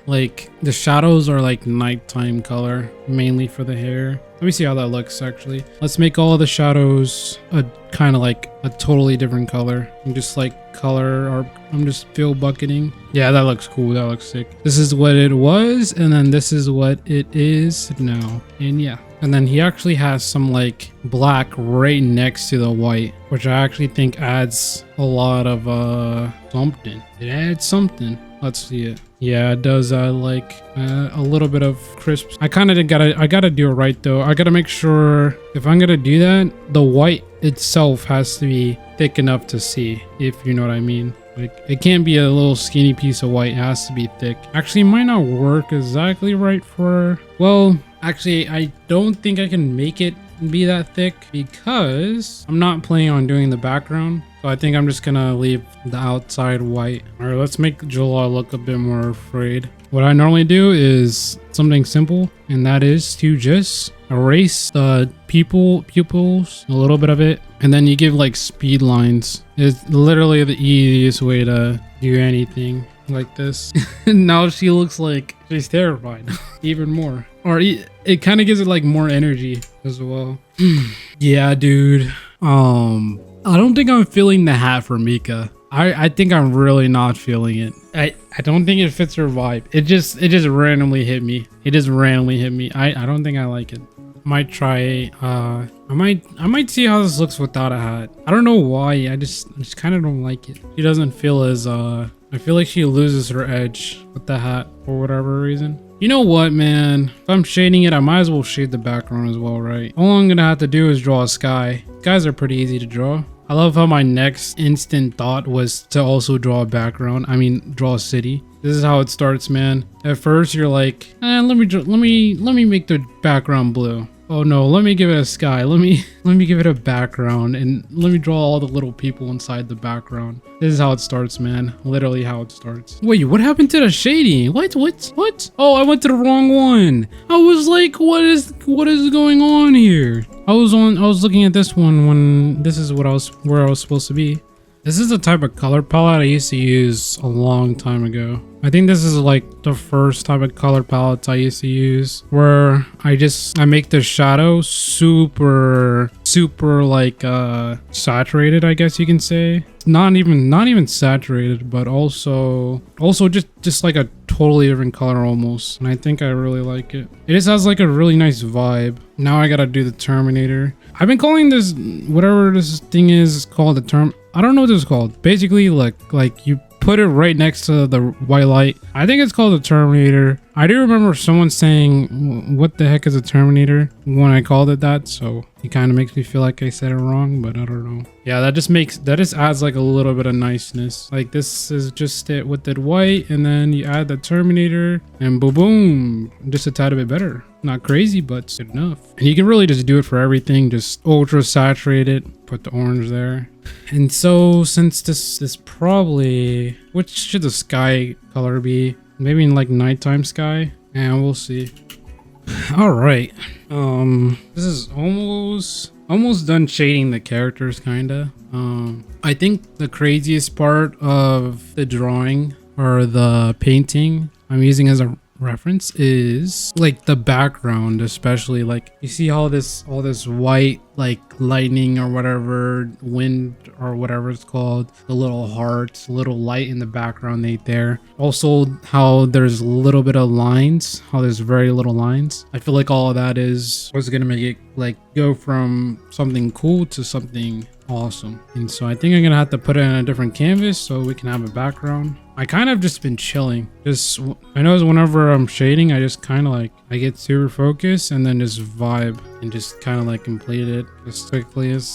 Like the shadows are like nighttime color mainly for the hair. Let me see how that looks actually. Let's make all of the shadows a kind of like a totally different color. I'm just like color, or I'm just fill bucketing. Yeah, that looks cool. That looks sick. This is what it was, and then this is what it is now. And yeah. And then he actually has some like black right next to the white, which I actually think adds a lot of something. It adds something. Let's see it. Yeah, it does like a little bit of crisp. I gotta do it right though. I gotta make sure if I'm gonna do that, the white itself has to be thick enough to see, if you know what I mean. Like it can't be a little skinny piece of white. It has to be thick. Actually, it might not work exactly right for, well, actually, I don't think I can make it be that thick because I'm not planning on doing the background. So I think I'm just gonna leave the outside white. All right, let's make Jalal look a bit more afraid. What I normally do is something simple, and that is to just erase the pupils, a little bit of it, and then you give like speed lines. It's literally the easiest way to do anything like this. Now she looks like she's terrified even more. Or it kind of gives it like more energy as well. Yeah, dude. I don't think I'm feeling the hat for Mika. I think I'm really not feeling it. I don't think it fits her vibe. It just randomly hit me. It just randomly hit me. I don't think I like it. Might try I might see how this looks without a hat. I don't know why. I just kind of don't like it. She doesn't feel as I feel like she loses her edge with the hat for whatever reason. You know what, man? If I'm shading it, I might as well shade the background as well, right? All I'm gonna have to do is draw a sky. Skies are pretty easy to draw. I love how my next instant thought was to also draw a background. I mean, draw a city. This is how it starts, man. At first, you're like, let me make the background blue. Oh no, let me give it a sky. Let me give it a background, and let me draw all the little people inside the background. This is how it starts, man. Literally how it starts. Wait, what happened to the shading? What? Oh, I went to the wrong one. I was like, what is going on here? I was looking at this one when this is where I was supposed to be. This is the type of color palette I used to use a long time ago. I think this is like the first type of color palettes I used to use, where I make the shadow super like saturated, I guess you can say. Not even saturated, but also just like a totally different color almost. And I think I really like it. It just has like a really nice vibe. Now I gotta do the Terminator. I've been calling this, whatever this thing is called, I don't know what this is called. Basically, like you put it right next to the white light. I think it's called a Terminator. I do remember someone saying, what the heck is a Terminator, when I called it that, so it kind of makes me feel like I said it wrong, but I don't know. Yeah, that just adds like a little bit of niceness. Like this is just it with the white, and then you add the Terminator, and boom, boom, just a tad bit better. Not crazy, but good enough. And you can really just do it for everything. Just ultra saturate it, put the orange there. And so since this probably, which should the sky color be? Maybe in like nighttime sky, and we'll see. All right, this is almost done shading the characters, kinda. I think the craziest part of the drawing or the painting I'm using as a reference is like the background, especially like you see all this white like lightning or whatever, wind or whatever it's called, the little hearts, little light in the background right there. Also how there's a little bit of lines, how there's very little lines. I feel like all of that is what's gonna make it like go from something cool to something awesome. And so I think I'm gonna have to put it on a different canvas so we can have a background. I kind of just been chilling. I know whenever I'm shading, I just kind of like, I get super focused and then just vibe and just kind of like complete it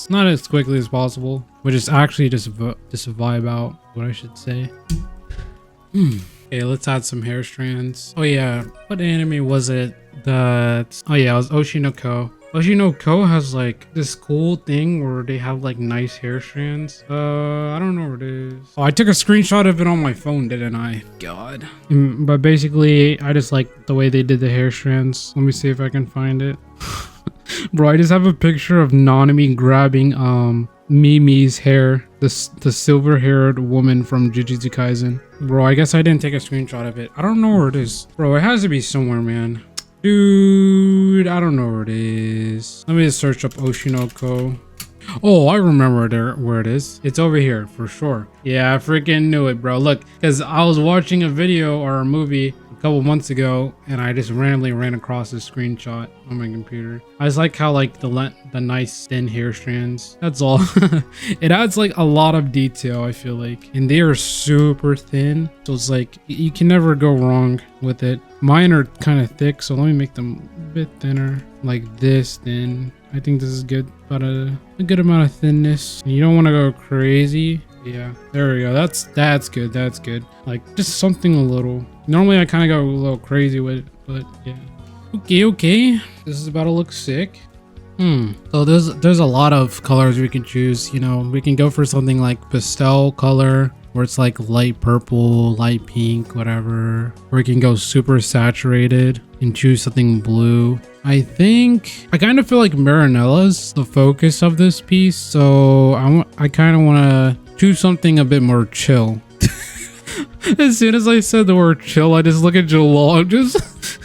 not as quickly as possible, but just actually just vibe out, what I should say. Okay, let's add some hair strands. Oh yeah, what anime was it that, oh yeah, it was Oshinoko. Ko has like this cool thing where they have like nice hair strands. I don't know what it is. Oh, I took a screenshot of it on my phone, didn't I? God. But basically, I just like the way they did the hair strands. Let me see if I can find it. Bro, I just have a picture of Nanami grabbing Mimi's hair, the silver-haired woman from Jujutsu Kaisen. Bro, I guess I didn't take a screenshot of it. I don't know where it is. Bro, it has to be somewhere, man. Dude, I don't know where it is. Let me just search up Oshinoko. Oh, I remember where it is. It's over here for sure. Yeah, I freaking knew it, bro. Look, because I was watching a video or a movie a couple months ago, and I just randomly ran across this screenshot on my computer. I just like how like the nice thin hair strands. That's all. It adds like a lot of detail, I feel like, and they are super thin, so it's like you can never go wrong with it. Mine are kind of thick, so let me make them a bit thinner, like this thin. I think this is good, about a good amount of thinness. You don't want to go crazy. Yeah, there we go. That's good. That's good. Like just something a little. Normally I kind of go a little crazy with it, but yeah. Okay. This is about to look sick. So there's a lot of colors we can choose. You know, we can go for something like pastel color, where it's like light purple, light pink, whatever. Or we can go super saturated and choose something blue. I think I kind of feel like Marinella's the focus of this piece, so I kind of want to choose something a bit more chill. As soon as I said the word chill, I just look at Jalal just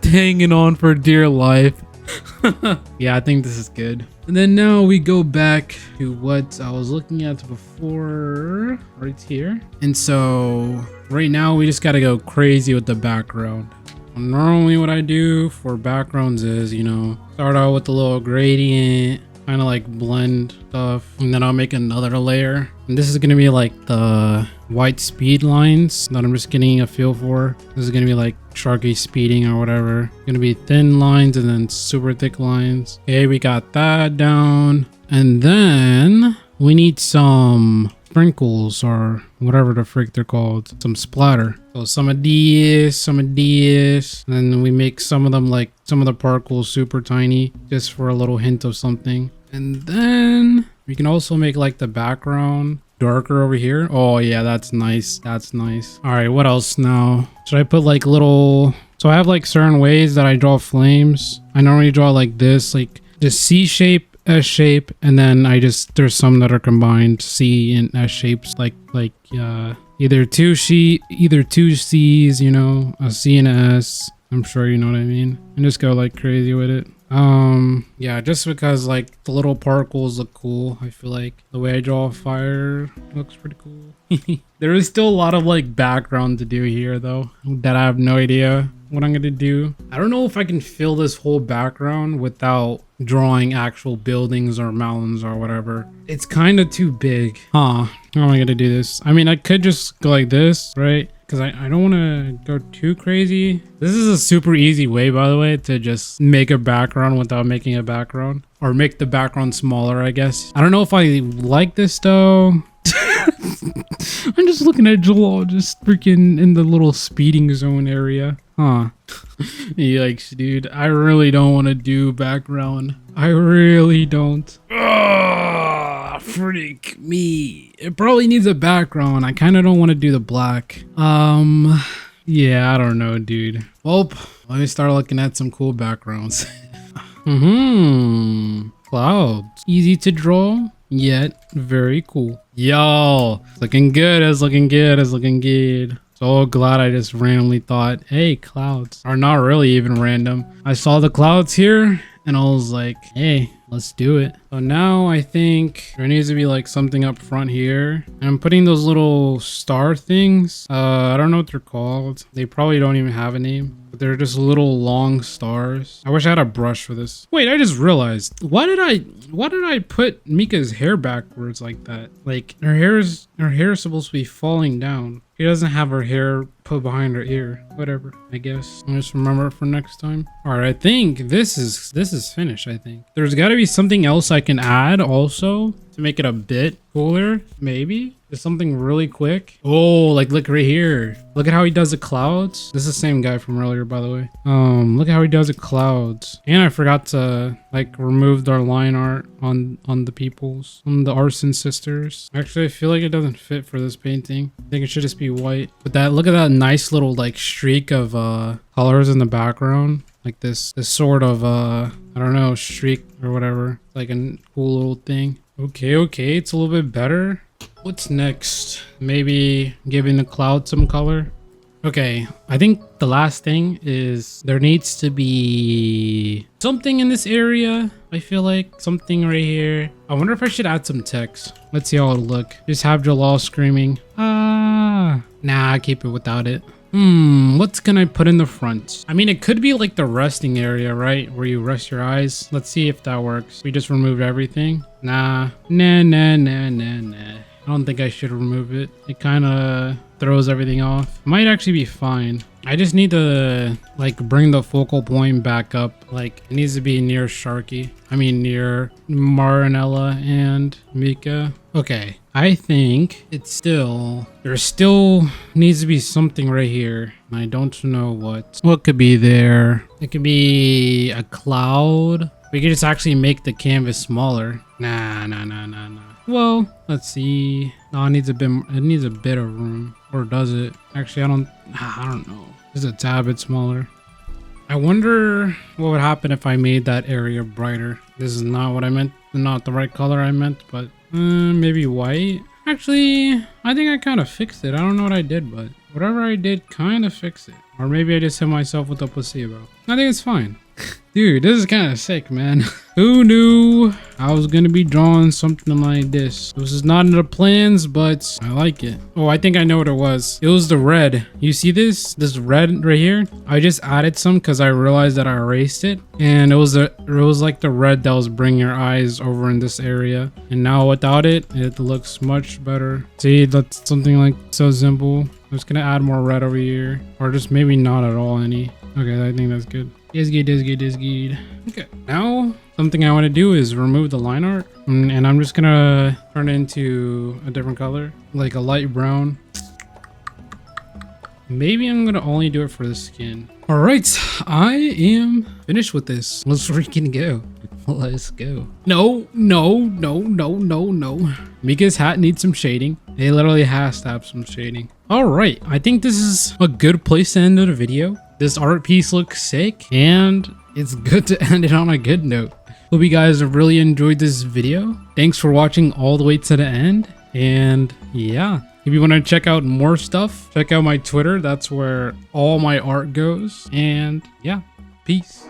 hanging on for dear life. Yeah, I think this is good. And then now we go back to what I was looking at before, right here. And so right now we just got to go crazy with the background. Normally what I do for backgrounds is, you know, start out with a little gradient, kind of like blend stuff, and then I'll make another layer. And this is going to be like the white speed lines that I'm just getting a feel for. This is going to be like Sharky speeding or whatever. Going to be thin lines and then super thick lines. Okay, we got that down. And then we need some sprinkles or whatever the frick they're called, some splatter. So some of this, and then we make some of them like some of the particles super tiny just for a little hint of something. And then we can also make like the background darker over here. Oh yeah, that's nice. That's nice. All right, what else now? Should I put like little, so I have like certain ways that I draw flames. I normally draw like this, like just C shape, S shape, and then there's some that are combined C and S shapes, like either two C's, you know, a C and a S. I'm sure you know what I mean. And just go like crazy with it. Yeah, just because like the little particles look cool. I feel like the way I draw fire looks pretty cool. There is still a lot of like background to do here though, that I have no idea what I'm gonna do. I don't know if I can fill this whole background without drawing actual buildings or mountains or whatever. It's kind of too big. How am I gonna do this? I mean, I could just go like this, right? Because I don't want to go too crazy. This is a super easy way, by the way, to just make a background without making a background. Or make the background smaller, I guess. I don't know if I like this, though. I'm just looking at Jalal just freaking in the little speeding zone area. Yikes, dude. I really don't want to do background. I really don't. Freak me. It probably needs a background. I kind of don't want to do the black. Yeah, I don't know, dude. Well, let me start looking at some cool backgrounds. Clouds. Easy to draw, yet very cool. Yo, it's looking good. It's looking good. It's looking good. So glad I just randomly thought, hey, clouds are not really even random. I saw the clouds here and I was like, hey, let's do it. So now I think there needs to be like something up front here. And I'm putting those little star things. I don't know what they're called. They probably don't even have a name, but they're just little long stars. I wish I had a brush for this. Wait, I just realized, why did I put Mika's hair backwards like that? Like her hair is supposed to be falling down. She doesn't have her hair put behind her ear. Whatever, I guess. I'll just remember it for next time. All right, I think this is finished, I think. There's got to be something else I can add also to make it a bit cooler, maybe. Just something really quick. Oh, like look right here. Look at how he does the clouds. This is the same guy from earlier, by the way. Look at how he does the clouds. And I forgot to like remove our line art on the peoples, on the arson sisters. Actually, I feel like it doesn't fit for this painting. I think it should just be white. But that, look at that nice little like streak of colors in the background. Like this sort of I don't know, streak or whatever. Like a cool little thing. Okay, it's a little bit better. What's next? Maybe giving the cloud some color. Okay, I think the last thing is there needs to be something in this area. I feel like something right here. I wonder if I should add some text. Let's see how it'll look. Just have Jalal screaming. Ah, nah, keep it without it. What can I put in the front? I mean, it could be like the resting area, right? Where you rest your eyes. Let's see if that works. We just removed everything. Nah. I don't think I should remove it. It kind of throws everything off. Might actually be fine. I just need to like bring the focal point back up. Like it needs to be near Sharky. I mean near Marinella and Mika. Okay, I think there still needs to be something right here. I don't know what could be there. It could be a cloud. We could just actually make the canvas smaller. Nah. Well, let's see. No, it needs a bit of room. Or does it? Actually, I don't know. Just a tad bit smaller. I wonder what would happen if I made that area brighter. This is not what I meant. Not the right color I meant, but maybe white. Actually, I think I kind of fixed it. I don't know what I did, but whatever I did kind of fixed it. Or maybe I just hit myself with a placebo. I think it's fine. Dude, this is kind of sick, man. Who knew I was gonna be drawing something like this? This is not in the plans, but I like it. Oh, I think I know what it was. It was the red. You see this red right here? I just added some because I realized that I erased it, and it was like the red that was bringing your eyes over in this area. And now without it, it looks much better. See, that's something like so simple. I'm just gonna add more red over here, or just maybe not at all any. Okay, I think that's good. Is good. Okay, now something I want to do is remove the line art, and I'm just gonna turn it into a different color, like a light brown. Maybe I'm gonna only do it for the skin. All right, I am finished with this. Let's freaking go. Let's go. No. Mika's hat needs some shading. It literally has to have some shading. All right, I think this is a good place to end the video. This art piece looks sick, and it's good to end it on a good note. Hope you guys have really enjoyed this video. Thanks for watching all the way to the end. And yeah, if you want to check out more stuff, check out my Twitter. That's where all my art goes. And yeah, peace.